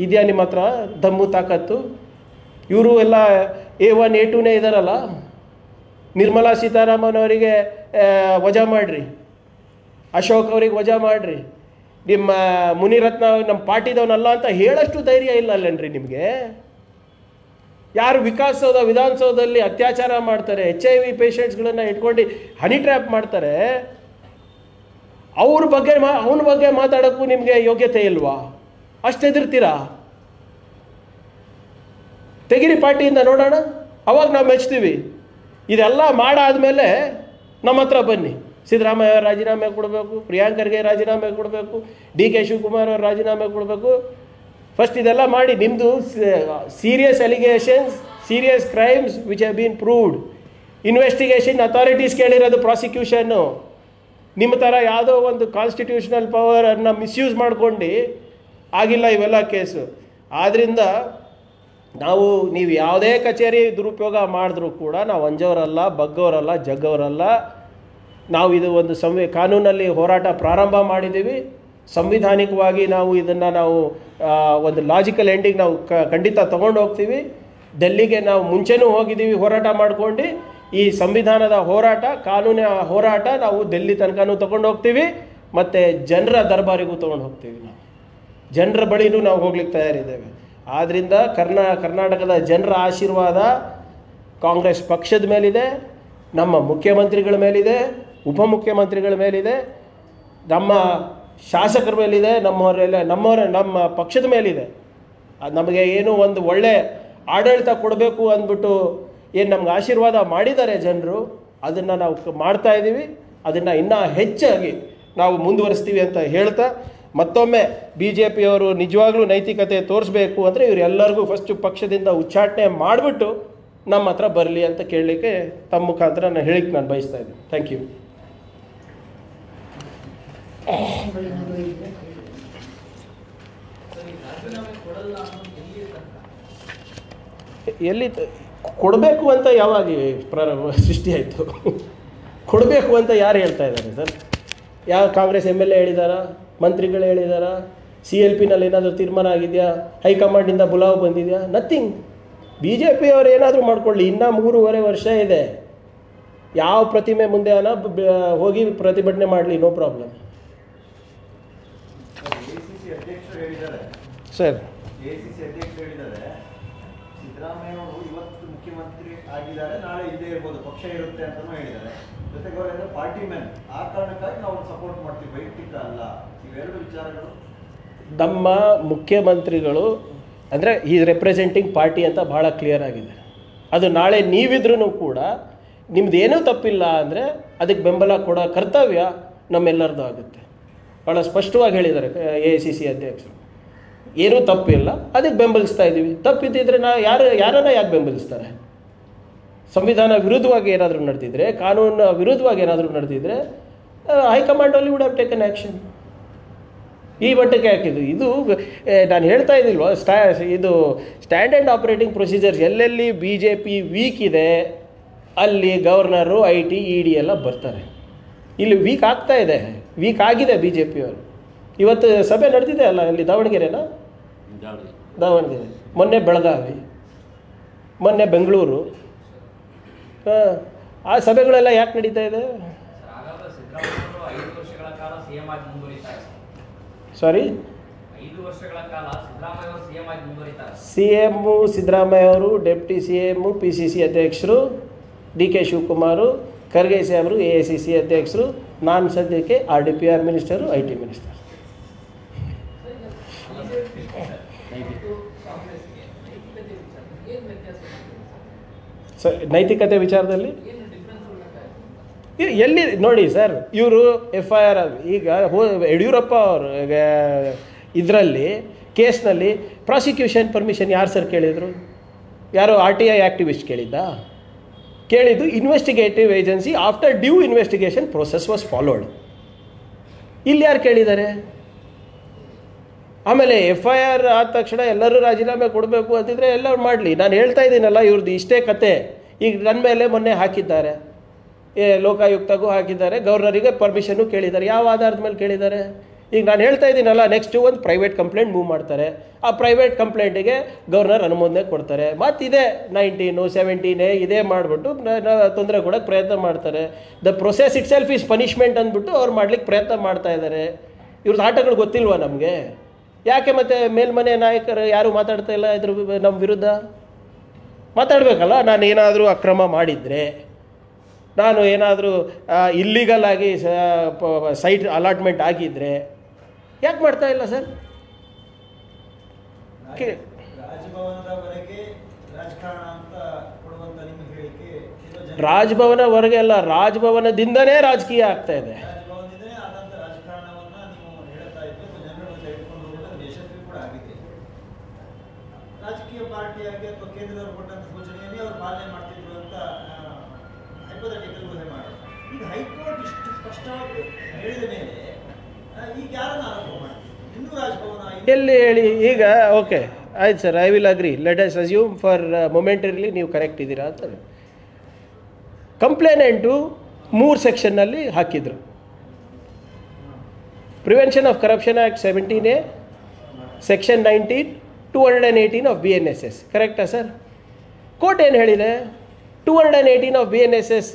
ಇದೆಯಾ ನಿಮ್ಮ ಹತ್ರ ದಮ್ಮು ತಾಕತ್ತು? ಇವರು ಎಲ್ಲ A1 A2ನೇ ಇದ್ದಾರಲ್ಲ. ನಿರ್ಮಲಾ ಸೀತಾರಾಮನ್ ಅವರಿಗೆ ವಜಾ ಮಾಡಿರಿ, ಅಶೋಕ್ ಅವ್ರಿಗೆ ವಜಾ ಮಾಡಿರಿ, ನಿಮ್ಮ ಮುನಿರತ್ನ ನಮ್ಮ ಪಾರ್ಟಿದವನಲ್ಲ ಅಂತ ಹೇಳಷ್ಟು ಧೈರ್ಯ ಇಲ್ಲ ಅಲ್ಲೇನ್ರಿ ನಿಮಗೆ? ಯಾರು ವಿಧಾನಸೌಧದಲ್ಲಿ ಅತ್ಯಾಚಾರ ಮಾಡ್ತಾರೆ, HIV ಪೇಷಂಟ್ಸ್ಗಳನ್ನು ಇಟ್ಕೊಂಡು ಹನಿ ಟ್ರ್ಯಾಪ್ ಮಾಡ್ತಾರೆ, ಅವನ ಬಗ್ಗೆ ಮಾತಾಡೋಕ್ಕೂ ನಿಮಗೆ ಯೋಗ್ಯತೆ ಇಲ್ವಾ? ಅಷ್ಟು ಹೆದರ್ತೀರಾ? ತೆಗಿರಿ ಪಾರ್ಟಿಯಿಂದ ನೋಡೋಣ, ಅವಾಗ ನಾವು ಮೆಚ್ತೀವಿ. ಇದೆಲ್ಲ ಮಾಡಾದ್ಮೇಲೆ ನಮ್ಮ ಹತ್ರ ಬನ್ನಿ. ಸಿದ್ದರಾಮಯ್ಯ ರಾಜೀನಾಮೆ ಕೊಡಬೇಕು, ಪ್ರಿಯಾಂಕ್ ಖರ್ಗೆ ರಾಜೀನಾಮೆ ಕೊಡಬೇಕು, DK ಶಿವಕುಮಾರ್ ಅವರು ರಾಜೀನಾಮೆ ಕೊಡಬೇಕು. ಫಸ್ಟ್ ಇದೆಲ್ಲ ಮಾಡಿ ನಿಮ್ಮದು serious allegations, serious crimes which have been proved. Investigation authorities ಕೇಳಿರೋದು ಪ್ರಾಸಿಕ್ಯೂಷನ್ನು. ನಿಮ್ಮ ಥರ ಯಾವುದೋ ಒಂದು ಕಾನ್ಸ್ಟಿಟ್ಯೂಷನಲ್ ಪವರನ್ನು ಮಿಸ್ಯೂಸ್ ಮಾಡ್ಕೊಂಡು ಆಗಿಲ್ಲ ಇವೆಲ್ಲ ಕೇಸು. ಆದ್ದರಿಂದ ನೀವು ಯಾವುದೇ ಕಚೇರಿ ದುರುಪಯೋಗ ಮಾಡಿದ್ರೂ ಕೂಡ ನಾವು ಅಂಜೋರಲ್ಲ, ಬಗ್ಗೋರಲ್ಲ, ಜಗ್ಗೋರಲ್ಲ. ನಾವು ಇದು ಒಂದು ಕಾನೂನಲ್ಲಿ ಹೋರಾಟ ಪ್ರಾರಂಭ ಮಾಡಿದ್ದೀವಿ. ಸಂವಿಧಾನಿಕವಾಗಿ ನಾವು ಇದನ್ನು ಒಂದು ಲಾಜಿಕಲ್ ಎಂಡಿಗೆ ನಾವು ಖಂಡಿತ ತೊಗೊಂಡು ಹೋಗ್ತೀವಿ. ಡೆಲ್ಲಿಗೆ ನಾವು ಮುಂಚೆನೂ ಹೋಗಿದ್ದೀವಿ ಹೋರಾಟ ಮಾಡ್ಕೊಂಡು. ಈ ಸಂವಿಧಾನದ ಹೋರಾಟ, ಕಾನೂನಿನ ಹೋರಾಟ ನಾವು ಡೆಲ್ಲಿ ತನಕನೂ ತೊಗೊಂಡು ಹೋಗ್ತೀವಿ ಮತ್ತು ಜನರ ದರ್ಬಾರಿಗೂ ತೊಗೊಂಡು ಹೋಗ್ತೀವಿ. ನಾವು ಜನರ ಬಳಿನೂ ನಾವು ಹೋಗ್ಲಿಕ್ಕೆ ತಯಾರಿದ್ದೇವೆ. ಆದ್ದರಿಂದ ಕರ್ನಾಟಕದ ಜನರ ಆಶೀರ್ವಾದ ಕಾಂಗ್ರೆಸ್ ಪಕ್ಷದ ಮೇಲಿದೆ, ನಮ್ಮ ಮುಖ್ಯಮಂತ್ರಿಗಳ ಮೇಲಿದೆ, ಉಪಮುಖ್ಯಮಂತ್ರಿಗಳ ಮೇಲಿದೆ, ನಮ್ಮ ಶಾಸಕರ ಮೇಲಿದೆ, ನಮ್ಮ ಪಕ್ಷದ ಮೇಲಿದೆ. ನಮಗೆ ಏನು ಒಂದು ಒಳ್ಳೆ ಆಡಳಿತ ಕೊಡಬೇಕು ಅಂದ್ಬಿಟ್ಟು ಏನು ನಮ್ಗೆ ಆಶೀರ್ವಾದ ಮಾಡಿದ್ದಾರೆ ಜನರು, ಅದನ್ನು ನಾವು ಮಾಡ್ತಾಯಿದ್ದೀವಿ. ಅದನ್ನು ಇನ್ನೂ ಹೆಚ್ಚಾಗಿ ನಾವು ಮುಂದುವರಿಸ್ತೀವಿ ಅಂತ ಹೇಳ್ತಾ, ಮತ್ತೊಮ್ಮೆ BJP ಅವರು ನಿಜವಾಗ್ಲೂ ನೈತಿಕತೆ ತೋರಿಸ್ಬೇಕು ಅಂದರೆ ಇವರೆಲ್ಲರಿಗೂ ಫಸ್ಟು ಪಕ್ಷದಿಂದ ಉಚ್ಚಾಟನೆ ಮಾಡಿಬಿಟ್ಟು ನಮ್ಮ ಹತ್ರ ಬರಲಿ ಅಂತ ಕೇಳಲಿಕ್ಕೆ ತಮ್ಮ ಮುಖಾಂತರ ನಾನು ಬಯಸ್ತಾ ಇದ್ದೀನಿ. Thank you. ಎಲ್ಲಿ ಕೊಡಬೇಕು ಅಂತ ಯಾವಾಗ ಸೃಷ್ಟಿ ಆಯಿತು? ಕೊಡಬೇಕು ಅಂತ ಯಾರು ಹೇಳ್ತಾ ಇದ್ದಾರೆ ಸರ್? ಯಾವ ಕಾಂಗ್ರೆಸ್ MLA ಹೇಳಿದಾರಾ? ಮಂತ್ರಿಗಳು ಹೇಳಿದಾರಾ? CLPನಲ್ಲಿ ಏನಾದರೂ ತೀರ್ಮಾನ ಆಗಿದೆಯಾ? ಹೈಕಮಾಂಡಿಂದ ಬುಲಾವ್ ಬಂದಿದೆಯಾ? ನಥಿಂಗ್. BJP ಅವರು ಏನಾದರೂ ಮಾಡ್ಕೊಳ್ಳಿ, ಇನ್ನೂ 3.5 ವರ್ಷ ಇದೆ. ಯಾವ ಪ್ರತಿಮೆ ಮುಂದೆ ಹೋಗಿ ಪ್ರತಿಭಟನೆ ಮಾಡಲಿ, ನೋ ಪ್ರಾಬ್ಲಮ್. ಸರ್, ACC ಅಧ್ಯಕ್ಷರು ಹೇಳಿದ್ದಾರೆ, ಸಿದ್ದರಾಮಯ್ಯ ಅವರು ಇವತ್ತು ಮುಖ್ಯಮಂತ್ರಿ ಆಗಿದ್ದಾರೆ, ನಾಳೆ ಇಲ್ಲೇ ಇರ್ಬೋದು, ಪಕ್ಷ ಇರುತ್ತೆ ಅಂತಲೂ ಹೇಳಿದ್ದಾರೆ. ಜೊತೆಗೆ ಅವರೆಲ್ಲ ಪಾರ್ಟಿ ಮ್ಯಾನ್, ಆ ಕಾರಣಕ್ಕಾಗಿ ನಾವು ಸಪೋರ್ಟ್ ಮಾಡ್ತೀವಿ, ವೈಯಕ್ತಿಕ ಅಲ್ಲ. ಇವೆರಡು ವಿಚಾರಗಳು ನಮ್ಮ ಮುಖ್ಯಮಂತ್ರಿಗಳು ಅಂದರೆ ಈಸ್ ರೆಪ್ರೆಸೆಂಟಿಂಗ್ ಪಾರ್ಟಿ ಅಂತ ಭಾಳ ಕ್ಲಿಯರ್ ಆಗಿದೆ. ಅದು ನಾಳೆ ನೀವಿದ್ರೂ ಕೂಡ ನಿಮ್ಮದೇನೂ ತಪ್ಪಿಲ್ಲ ಅಂದರೆ ಅದಕ್ಕೆ ಬೆಂಬಲ ಕೊಡೋ ಕರ್ತವ್ಯ ನಮ್ಮೆಲ್ಲರದು ಆಗುತ್ತೆ. ಭಾಳ ಸ್ಪಷ್ಟವಾಗಿ ಹೇಳಿದ್ದಾರೆ AICC ಅಧ್ಯಕ್ಷರು. ಏನೂ ತಪ್ಪಿಲ್ಲ, ಅದಕ್ಕೆ ಬೆಂಬಲಿಸ್ತಾ ಇದ್ದೀವಿ. ತಪ್ಪಿದ್ದಿದ್ರೆ ಯಾರನ್ನ ಯಾಕೆ ಬೆಂಬಲಿಸ್ತಾರೆ? ಸಂವಿಧಾನ ವಿರುದ್ಧವಾಗಿ ಏನಾದರೂ ನಡೆದಿದ್ರೆ, ಕಾನೂನು ವಿರುದ್ಧವಾಗಿ ಏನಾದರೂ ನಡೆದಿದ್ರೆ ಹೈಕಮಾಂಡಲ್ಲಿ ವುಡ್ ಹ್ಯಾವ್ ಟೇಕನ್ ಆ್ಯಕ್ಷನ್. ಈ ಮಟ್ಟಕ್ಕೆ ಹಾಕಿದ್ದು ಇದು ನಾನು ಹೇಳ್ತಾ ಇದ್ದಿಲ್ವ, ಇದು ಸ್ಟ್ಯಾಂಡರ್ಡ್ ಆಪರೇಟಿಂಗ್ ಪ್ರೊಸೀಜರ್ಸ್. ಎಲ್ಲೆಲ್ಲಿ BJP ವೀಕ್ ಇದೆ ಅಲ್ಲಿ ಗವರ್ನರು, IT, ED ಎಲ್ಲ ಬರ್ತಾರೆ. ಇಲ್ಲಿ ವೀಕ್ ಆಗ್ತಾ ಇದೆ, ವೀಕ್ ಆಗಿದೆ BJP ಅವರು. ಇವತ್ತು ಸಭೆ ನಡೆದಿದೆ ಅಲ್ಲ, ಅಲ್ಲಿ ದಾವಣಗೆರೆ, ಮೊನ್ನೆ ಬೆಳಗಾವಿ, ಮೊನ್ನೆ ಬೆಂಗಳೂರು. ಆ ಸಭೆಗಳೆಲ್ಲ ಯಾಕೆ ನಡೀತಾ ಇದೆ? ಸಾರಿ, CM ಸಿದ್ದರಾಮಯ್ಯ ಅವರು, ಡೆಪ್ಟಿ CM PCC ಅಧ್ಯಕ್ಷರು DK ಶಿವಕುಮಾರು, ಖರ್ಗೆ ಸಾಹೇಬರು AICC ಅಧ್ಯಕ್ಷರು, ನಾನು ಸದ್ಯಕ್ಕೆ RDPR ಮಿನಿಸ್ಟರು, IT ಮಿನಿಸ್ಟರ್. ನೈತಿಕತೆ ವಿಚಾರದಲ್ಲಿ ಎಲ್ಲಿ ನೋಡಿ ಸರ್, ಇವರು FIR ಈಗ ಯಡಿಯೂರಪ್ಪ ಅವರು ಇದರಲ್ಲಿ ಕೇಸ್ನಲ್ಲಿ ಪ್ರಾಸಿಕ್ಯೂಷನ್ ಪರ್ಮಿಷನ್ ಯಾರು ಸರ್ ಕೇಳಿದರು? ಯಾರೋ RTI ಆ್ಯಕ್ಟಿವಿಸ್ಟ್ ಕೇಳಿದ್ದು investigative agency after due investigation process was followed. ಇಲ್ಲಿ ಯಾರು ಕೇಳಿದ್ದಾರೆ? ಆಮೇಲೆ FIR ಆದ ತಕ್ಷಣ ಎಲ್ಲರೂ ರಾಜೀನಾಮೆ ಕೊಡಬೇಕು ಅಂತಿದ್ರೆ ಎಲ್ಲರೂ ಮಾಡಲಿ. ನಾನು ಹೇಳ್ತಾ ಇದ್ದೀನಲ್ಲ, ಇವ್ರದ್ದು ಇಷ್ಟೇ ಕತೆ. ಈಗ ನನ್ನ ಮೇಲೆ ಮೊನ್ನೆ ಹಾಕಿದ್ದಾರೆ, ಲೋಕಾಯುಕ್ತಗೂ ಹಾಕಿದ್ದಾರೆ, ಗವರ್ನರಿಗೆ ಪರ್ಮಿಷನ್ನು ಕೇಳಿದ್ದಾರೆ. ಯಾವ ಆಧಾರದ ಮೇಲೆ ಕೇಳಿದ್ದಾರೆ? ಈಗ ನಾನು ಹೇಳ್ತಾ ಇದ್ದೀನಲ್ಲ, ನೆಕ್ಸ್ಟು ಒಂದು ಪ್ರೈವೇಟ್ ಕಂಪ್ಲೇಂಟ್ ಮೂವ್ ಮಾಡ್ತಾರೆ. ಆ ಪ್ರೈವೇಟ್ ಕಂಪ್ಲೇಂಟಿಗೆ ಗವರ್ನರ್ ಅನುಮೋದನೆ ಕೊಡ್ತಾರೆ. ಮತ್ತಿದೆ 19, 17 ಇದೇ ಮಾಡಿಬಿಟ್ಟು ತೊಂದರೆ ಕೊಡೋಕ್ಕೆ ಪ್ರಯತ್ನ ಮಾಡ್ತಾರೆ. The process it self is punishment ಅಂದ್ಬಿಟ್ಟು ಅವ್ರು ಮಾಡ್ಲಿಕ್ಕೆ ಪ್ರಯತ್ನ ಮಾಡ್ತಾ ಇದ್ದಾರೆ. ಇವ್ರದ್ದು ಆಟಗಳು ಗೊತ್ತಿಲ್ವಾ ನಮಗೆ? ಯಾಕೆ ಮತ್ತೆ ಮೇಲ್ಮನೆ ನಾಯಕರು ಯಾರು ಮಾತಾಡ್ತಾ ಇಲ್ಲ ಇದ್ರ ನಮ್ಮ ವಿರುದ್ಧ? ಮಾತಾಡಬೇಕಲ್ಲ. ನಾನು ಏನಾದರೂ ಅಕ್ರಮ ಮಾಡಿದರೆ, ನಾನು ಏನಾದರೂ ಇಲ್ಲಿಗಲ್ ಆಗಿ ಸೈಟ್ ಅಲಾಟ್ಮೆಂಟ್ ಆಗಿದ್ದರೆ ಯಾಕೆ ಮಾಡ್ತಾ ಇಲ್ಲ ಸರ್? ರಾಜಭವನದವರೆಗೆ ರಾಜಕಾರಣ ಅಂತ ಕೊಡುವಂತ ನಿಮ್ಮ ಹೇಳಿಕೆ ರಾಜಭವನವರೆಗೆ ಅಲ್ಲ, ರಾಜಭವನದಿಂದನೇ ರಾಜಕೀಯ ಆಗ್ತಾ ಇದೆ. ರಾಜಭವನದಿಂದನೇ ಆದಂತ ರಾಜಕಾರಣವನ್ನ ನೀವು ಹೇಳ್ತಾ ಇದ್ದು ಜನರನ್ನು ತೆಗೆದುಕೊಂಡು ಹೋಗೋದು ಯಶಸ್ವಿ ಕೂಡ ಆಗಿದೆ. ರಾಜಕೀಯ ಪಾರ್ಟಿಯಾಗಿ ಅಥವಾ ಕೇಂದ್ರದವರು ಕೊಟ್ಟಂತ ಸೂಚನೆಯನ್ನೇ ಅವರು ಪಾಲನೆ ಮಾಡ್ತಿದ್ರು ಅಂತ ಹೈಪೋಥೆಟಿಕಲ್ ಊಹೆ ಮಾಡೋದು. ಈಗ ಹೈಕೋರ್ಟ್ ಇಷ್ಟು ಸ್ಪಷ್ಟವಾಗಿ ಹೇಳಿದ ಮೇಲೆ ಈಗ ಯಾರನ್ನ ಆರೋಪ ಮಾಡ್ತೀವಿ? ಇನ್ನೂ ರಾಜಭವನ ಎಲ್ಲಿ ಹೇಳಿ? ಈಗ ಓಕೆ ಆಯ್ತು sir, I will agree. Let us assume for momentarily ನೀವು ಕರೆಕ್ಟ್ ಇದ್ದೀರಾ ಅಂತ. ಕಂಪ್ಲೇನೆಂಟು 3 ಸೆಕ್ಷನ್ನಲ್ಲಿ ಹಾಕಿದ್ರು. Prevention of corruption act 17A, section 19, 218 of BNSS. ಕರೆಕ್ಟಾ ಸರ್? ಕೋರ್ಟ್ ಏನು ಹೇಳಿದೆ? 218 ಆಫ್ BNSS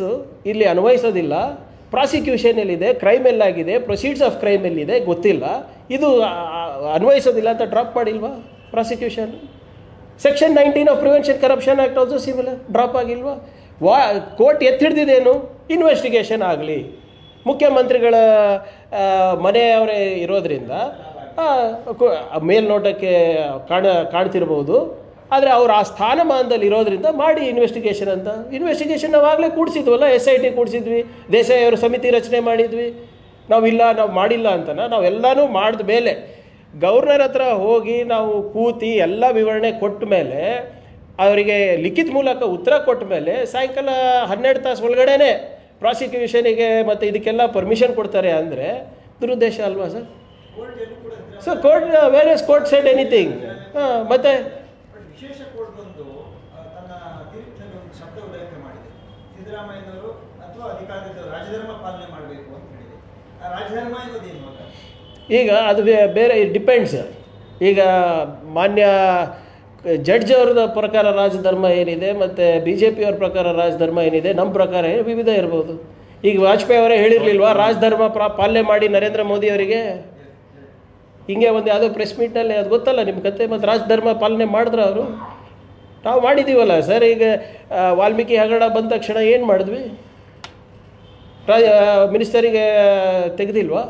ಇಲ್ಲಿ ಅನ್ವಯಿಸೋದಿಲ್ಲ. ಪ್ರಾಸಿಕ್ಯೂಷನ್ ಎಲ್ಲಿದೆ, ಕ್ರೈಮ್ ಎಲ್ಲಾಗಿದೆ, ಪ್ರೊಸೀಡ್ಸ್ ಆಫ್ ಕ್ರೈಮ್ ಎಲ್ಲಿದೆ ಗೊತ್ತಿಲ್ಲ, ಇದು ಅನ್ವಯಿಸೋದಿಲ್ಲ ಅಂತ ಡ್ರಾಪ್ ಮಾಡಿಲ್ವಾ prosecution? Section 19 of prevention corruption act also similar, drop ಆಗಿಲ್ವಾ? ಕೋರ್ಟ್ ಎತ್ತಿಡ್ದಿದ್ದೇನು? ಇನ್ವೆಸ್ಟಿಗೇಷನ್ ಆಗಲಿ, ಮುಖ್ಯಮಂತ್ರಿಗಳ ಮನೆಯವರೇ ಇರೋದ್ರಿಂದ ಮೇಲ್ನೋಟಕ್ಕೆ ಕಾಣ್ತಿರ್ಬೋದು, ಆದರೆ ಅವ್ರು ಆ ಸ್ಥಾನಮಾನದಲ್ಲಿ ಇರೋದ್ರಿಂದ ಮಾಡಿ ಇನ್ವೆಸ್ಟಿಗೇಷನ್ ಅಂತ. ಇನ್ವೆಸ್ಟಿಗೇಷನ್ ನಾವಾಗಲೇ ಕೂಡಿಸಿದ್ವಲ್ಲ, SIT ಕೂಡಿಸಿದ್ವಿ, ದೇಸಾಯಿ ಅವರು ಸಮಿತಿ ರಚನೆ ಮಾಡಿದ್ವಿ. ನಾವು ಮಾಡಿಲ್ಲ ಅಂತನ? ನಾವೆಲ್ಲನೂ ಮಾಡಿದ ಮೇಲೆ ಗವರ್ನರ್ ಹತ್ರ ಹೋಗಿ ನಾವು ಕೂತಿ ಎಲ್ಲ ವಿವರಣೆ ಕೊಟ್ಟ ಮೇಲೆ, ಅವರಿಗೆ ಲಿಖಿತ ಮೂಲಕ ಉತ್ತರ ಕೊಟ್ಟ ಮೇಲೆ ಸಾಯಂಕಾಲ 12 ತಾಸು ಒಳಗಡೆ ಪ್ರಾಸಿಕ್ಯೂಷನಿಗೆ ಮತ್ತು ಇದಕ್ಕೆಲ್ಲ ಪರ್ಮಿಷನ್ ಕೊಡ್ತಾರೆ ಅಂದರೆ ದುರುದ್ದೇಶ ಅಲ್ವಾ sir? Sir court various court shed anything. ಮತ್ತೆ ವಿಶೇಷ ಕೋರ್ಟ್ ಬಂದು ತನ್ನ ತೀರ್ಪಿನಲ್ಲಿ ಒಂದು ಶಬ್ದ ಉಲ್ಲೇಖ ಮಾಡಿದೆ. ಸಿದ್ದರಾಮಯ್ಯನವರು ಅಥವಾ ಅಧಿಕಾರಿಗಳು ರಾಜಧರ್ಮ ಪಾಲನೆ ಮಾಡಬೇಕು ಅಂತ ಹೇಳಿದೆ. ಆ ರಾಜಧರ್ಮ ಅನ್ನೋದೇನು ಮಗ? ಈಗ ಅದು ಬೇರೆ ಡಿಪೆಂಡ್ಸ್. ಈಗ ಮಾನ್ಯ ಜಡ್ಜ್ ಅವ್ರದ ಪ್ರಕಾರ ರಾಜಧರ್ಮ ಏನಿದೆ ಮತ್ತು BJP ಅವ್ರ ಪ್ರಕಾರ ರಾಜಧರ್ಮ ಏನಿದೆ, ನಮ್ಮ ಪ್ರಕಾರ ವಿವಿಧ ಇರ್ಬೋದು. ಈಗ ವಾಜಪೇಯಿ ಅವರೇ ಹೇಳಿರಲಿಲ್ವಾ ರಾಜಧರ್ಮ ಪಾಲನೆ ಮಾಡಿ ನರೇಂದ್ರ ಮೋದಿ ಅವರಿಗೆ? ಹಿಂಗೆ ಒಂದು ಯಾವುದೋ ಪ್ರೆಸ್ ಮೀಟ್ನಲ್ಲಿ ಅದು ಗೊತ್ತಲ್ಲ ನಿಮ್ಮ ಕತೆ. ಮತ್ತು ರಾಜಧರ್ಮ ಪಾಲನೆ ಮಾಡಿದ್ರು ಅವರು? ನಾವು ಮಾಡಿದ್ದೀವಲ್ಲ ಸರ್. ಈಗ ವಾಲ್ಮೀಕಿ ಹಗರಣ ಬಂದ ತಕ್ಷಣ ಏನು ಮಾಡಿದ್ವಿ? ಮಿನಿಸ್ಟರಿಗೆ ತೆಗೆದಿಲ್ವಾ?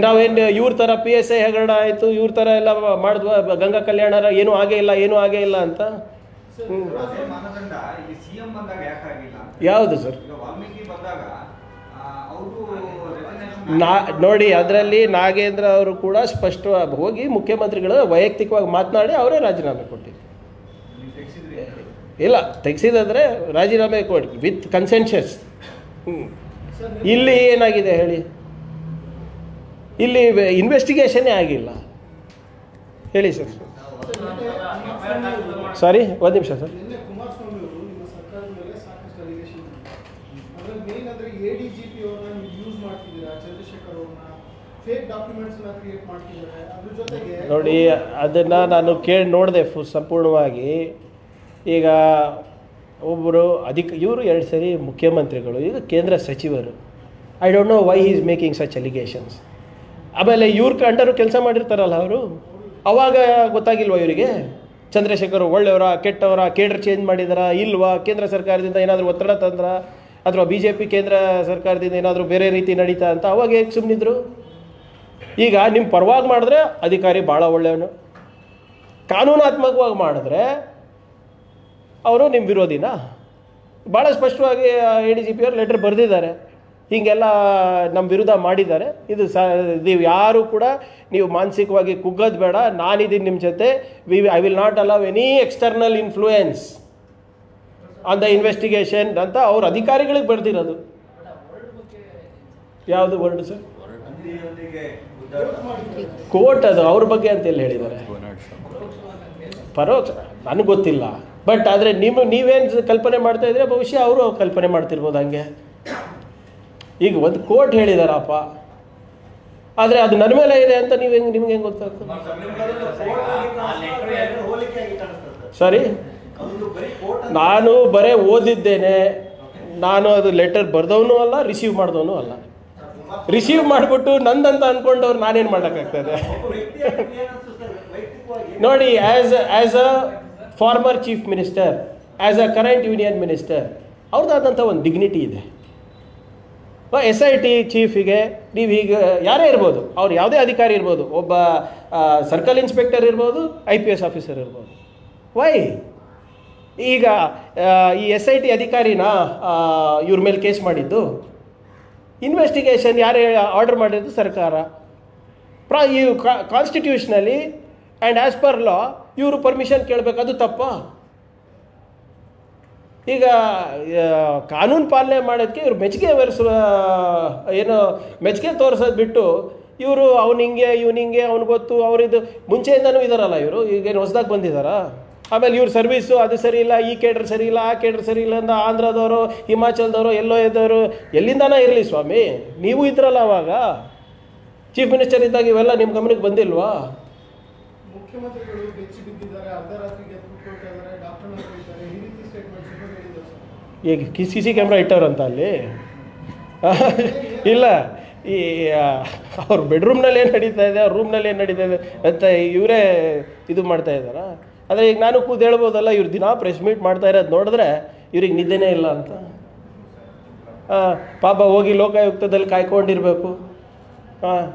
ನಾವೇನು ಇವ್ರ ಥರ PSI ಹಗರಣ ಆಯಿತು, ಇವ್ರ ಥರ ಎಲ್ಲ ಮಾಡಿದ್ವಾ? ಗಂಗಾ ಕಲ್ಯಾಣ ಏನೂ ಆಗೇ ಇಲ್ಲ ಅಂತ. ಯಾವುದು ಸರ್? ನೋಡಿ, ಅದರಲ್ಲಿ ನಾಗೇಂದ್ರ ಅವರು ಕೂಡ ಸ್ಪಷ್ಟವಾಗಿ ಹೋಗಿ ಮುಖ್ಯಮಂತ್ರಿಗಳು ವೈಯಕ್ತಿಕವಾಗಿ ಮಾತನಾಡಿ ಅವರೇ ರಾಜೀನಾಮೆ ಕೊಟ್ಟಿದ್ದು. ಇಲ್ಲ, ತೆಗೆಸಿದ್ರೆ ರಾಜೀನಾಮೆ ಕೊಡಿ ವಿತ್ ಕನ್ಸೆನ್ಷಸ್. ಇಲ್ಲಿ ಏನಾಗಿದೆ ಹೇಳಿ? ಇಲ್ಲಿ ಇನ್ವೆಸ್ಟಿಗೇಷನ್ನೇ ಆಗಿಲ್ಲ. ಹೇಳಿ ಸರ್. ಸಾರಿ, ಒಂದು ನಿಮಿಷ ಸರ್. ಕುಮಾರಸ್ವಾಮಿ ಅವರು ನಿಮ್ಮ ಸರ್ಕಾರದ ಮೇಲೆ ಸಾಕಷ್ಟು ಅಲಿಗೇಷನ್ ಅದರಲ್ಲಿ ಮೇನ್ ಅಂದರೆ ADGP ಅವ್ರನ್ನ ನೀವು ಯೂಸ್ ಮಾಡ್ತಿದ್ದೀರಾ, ಚಂದ್ರಶೇಖರ್ ಅವ್ರನ್ನ ಫೇಕ್ ಡಾಕ್ಯುಮೆಂಟ್ಸ್ನ ಕ್ರಿಯೇಟ್ ಮಾಡ್ತಿದ್ದಾರೆ. ಅದ್ರ ಜೊತೆಗೆ ನೋಡಿ, ಅದನ್ನು ನಾನು ನೋಡಿದೆ ಸಂಪೂರ್ಣವಾಗಿ. ಈಗ ಒಬ್ಬರು ಇವರು 2 ಸರಿ ಮುಖ್ಯಮಂತ್ರಿಗಳು, ಈಗ ಕೇಂದ್ರ ಸಚಿವರು. I don't know why he is making such allegations. ಆಮೇಲೆ ಇವ್ರ ಅಂಡರು ಕೆಲಸ ಮಾಡಿರ್ತಾರಲ್ಲ ಅವರು, ಅವಾಗ ಗೊತ್ತಾಗಿಲ್ವ ಇವರಿಗೆ ಚಂದ್ರಶೇಖರ್ ಒಳ್ಳೆಯವರ ಕೆಟ್ಟವರ, ಕೇಡರ್ ಚೇಂಜ್ ಮಾಡಿದಾರಾ ಇಲ್ವಾ? ಕೇಂದ್ರ ಸರ್ಕಾರದಿಂದ ಏನಾದರೂ ಒತ್ತಡ ತಂದ್ರ ಅಥವಾ BJP ಕೇಂದ್ರ ಸರ್ಕಾರದಿಂದ ಏನಾದರೂ ಬೇರೆ ರೀತಿ ನಡೀತಾ ಅಂತ ಅವಾಗ ಹೇಗೆ ಸುಮ್ಮನಿದ್ರು? ಈಗ ನಿಮ್ಮ ಪರವಾಗಿ ಮಾಡಿದ್ರೆ ಅಧಿಕಾರಿ ಭಾಳ ಒಳ್ಳೆಯವನು, ಕಾನೂನಾತ್ಮಕವಾಗಿ ಮಾಡಿದ್ರೆ ಅವರು ನಿಮ್ಮ ವಿರೋಧಿನಾ? ಭಾಳ ಸ್ಪಷ್ಟವಾಗಿ ADGP ಅವರು ಲೆಟರ್ ಬರೆದಿದ್ದಾರೆ, ಹೀಗೆಲ್ಲ ನಮ್ಮ ವಿರುದ್ಧ ಮಾಡಿದ್ದಾರೆ. ನೀವು ಯಾರು ಕೂಡ ನೀವು ಮಾನಸಿಕವಾಗಿ ಕುಗ್ಗೋದು ಬೇಡ, ನಾನಿದ್ದೀನಿ ನಿಮ್ಮ ಜೊತೆ. I will not allow any external influence on the investigation ಅಂತ ಅವ್ರ ಅಧಿಕಾರಿಗಳಿಗೆ ಬರೆದಿರೋದು. ಯಾವುದು ವರ್ಡ್ ಸರ್? ಕೋರ್ಟ್ ಅದು ಅವ್ರ ಬಗ್ಗೆ ಅಂತ ಎಲ್ಲಿ ಹೇಳಿದ್ದಾರೆ? ಪರೋಕ್ಷ ನನಗೆ ಗೊತ್ತಿಲ್ಲ. ಬಟ್ ಆದರೆ ನೀವೇನು ಕಲ್ಪನೆ ಮಾಡ್ತಾ ಇದ್ರೆ ಬಹುಶಃ ಅವರು ಕಲ್ಪನೆ ಮಾಡ್ತಿರ್ಬೋದು ಹಂಗೆ. ಈಗ ಒಂದು ಕೋರ್ಟ್ ಹೇಳಿದಾರಪ್ಪ, ಆದರೆ ಅದು ನನ್ನ ಮೇಲೆ ಇದೆ ಅಂತ ನಿಮ್ಗೆ ಹೆಂಗೆ ಗೊತ್ತಾಗ್ತದೆ? ಸಾರಿ, ನಾನು ಬರೇ ಓದಿದ್ದೇನೆ, ನಾನು ಅದು ಲೆಟರ್ ಬರೆದವನು ಅಲ್ಲ, ರಿಸೀವ್ ಮಾಡಿದವನು ಅಲ್ಲ. ರಿಸೀವ್ ಮಾಡಿಬಿಟ್ಟು ನಂದಂತ ಅಂದ್ಕೊಂಡವ್ರು ನಾನೇನು ಮಾಡೋಕ್ಕಾಗ್ತದೆ? ನೋಡಿ, as a former chief minister, as a current union minister, ಅವ್ರದ್ದಾದಂಥ ಒಂದು ಡಿಗ್ನಿಟಿ ಇದೆ. SIT ಚೀಫಿಗೆ ನೀವು ಈಗ ಯಾರೇ ಇರ್ಬೋದು, ಅವ್ರು ಯಾವುದೇ ಅಧಿಕಾರಿ ಇರ್ಬೋದು, ಒಬ್ಬ ಸರ್ಕಲ್ ಇನ್ಸ್ಪೆಕ್ಟರ್ ಇರ್ಬೋದು, IPS ಆಫೀಸರ್ ಇರ್ಬೋದು. ವೈ ಈಗ ಈ SIT ಅಧಿಕಾರಿನ ಇವ್ರ ಮೇಲೆ ಕೇಸ್ ಮಾಡಿದ್ದು? ಇನ್ವೆಸ್ಟಿಗೇಷನ್ ಯಾರು ಆರ್ಡರ್ ಮಾಡಿದ್ದು? ಸರ್ಕಾರ. ಈ ಕಾನ್ಸ್ಟಿಟ್ಯೂಷನಲ್ಲಿ ಆ್ಯಂಡ್ ಆ್ಯಸ್ ಪರ್ ಲಾ ಇವರು ಪರ್ಮಿಷನ್ ಕೇಳಬೇಕು, ಅದು ತಪ್ಪ? ಈಗ ಕಾನೂನು ಪಾಲನೆ ಮಾಡೋದಕ್ಕೆ ಇವ್ರು ಮೆಚ್ಚುಗೆ ಮೆಚ್ಚುಗೆ ತೋರಿಸೋದು ಬಿಟ್ಟು ಇವರು ಅವನಿಂಗೆ ಇವನಿಂಗೆ ಅವ್ನು ಗೊತ್ತು, ಅವರಿದು ಮುಂಚೆಯಿಂದನೂ ಇದ್ದಾರಲ್ಲ ಇವರು, ಈಗೇನು ಹೊಸದಾಗಿ ಬಂದಿದ್ದಾರಾ? ಆಮೇಲೆ ಇವ್ರ ಸರ್ವೀಸು ಅದು ಸರಿ ಇಲ್ಲ, ಈ ಕೇಡ್ರ್ ಸರಿ ಇಲ್ಲ, ಆ ಕೇಡ್ರ್ ಸರಿ ಇಲ್ಲ ಅಂತ ಆಂಧ್ರದವರು, ಹಿಮಾಚಲದವರು, ಎಲ್ಲೋ ಇದ್ದವರು, ಎಲ್ಲಿಂದಾನ ಇರಲಿ ಸ್ವಾಮಿ, ನೀವು ಇದ್ರಲ್ಲ ಅವಾಗ ಚೀಫ್ ಮಿನಿಸ್ಟರ್ ಇದ್ದಾಗ ಇವೆಲ್ಲ ನಿಮ್ಮ ಗಮನಕ್ಕೆ ಬಂದಿಲ್ವಾ? ಮುಖ್ಯಮಂತ್ರಿಗಳು ಬೆಚ್ಚಿ ಬಿದ್ದಿದ್ದಾರೆ, ಅರ್ಧ ರಾತ್ರಿಗೆ ಎತ್ಬಿಟ್ಟಿದ್ದಾರೆ, ಡಾಕ್ಟರ್ನ ಕರೀತಾರೆ, ಈ ರೀತಿ ಸ್ಟೇಟ್ಮೆಂಟ್ಸ್ ಹೇಳಿದ್ದಾರೆ. ಈಗ CC ಕ್ಯಾಮ್ರಾ ಇಟ್ಟವ್ರಂತ ಅಲ್ಲಿ? ಇಲ್ಲ, ಈ ಅವ್ರ ಬೆಡ್ರೂಮ್ನಲ್ಲಿ ಏನು ನಡೀತಾ ಇದೆ, ಅವ್ರ ರೂಮ್ನಲ್ಲಿ ಏನು ನಡೀತಾ ಇದೆ ಅಂತ ಇವರೇ ಇದು ಮಾಡ್ತಾ ಇದ್ದಾರಾ? ಆದರೆ ಈಗ ನಾನು ಕೂತು ಹೇಳ್ಬೋದಲ್ಲ, ಇವ್ರು ದಿನ ಪ್ರೆಸ್ ಮೀಟ್ ಮಾಡ್ತಾ ಇರೋದು ನೋಡಿದ್ರೆ ಇವ್ರಿಗೆ ನಿದ್ದೆನೇ ಇಲ್ಲ ಅಂತ. ಪಾಪ ಹೋಗಿ ಲೋಕಾಯುಕ್ತದಲ್ಲಿ ಕಾಯ್ಕೊಂಡಿರಬೇಕು. ಹಾಂ,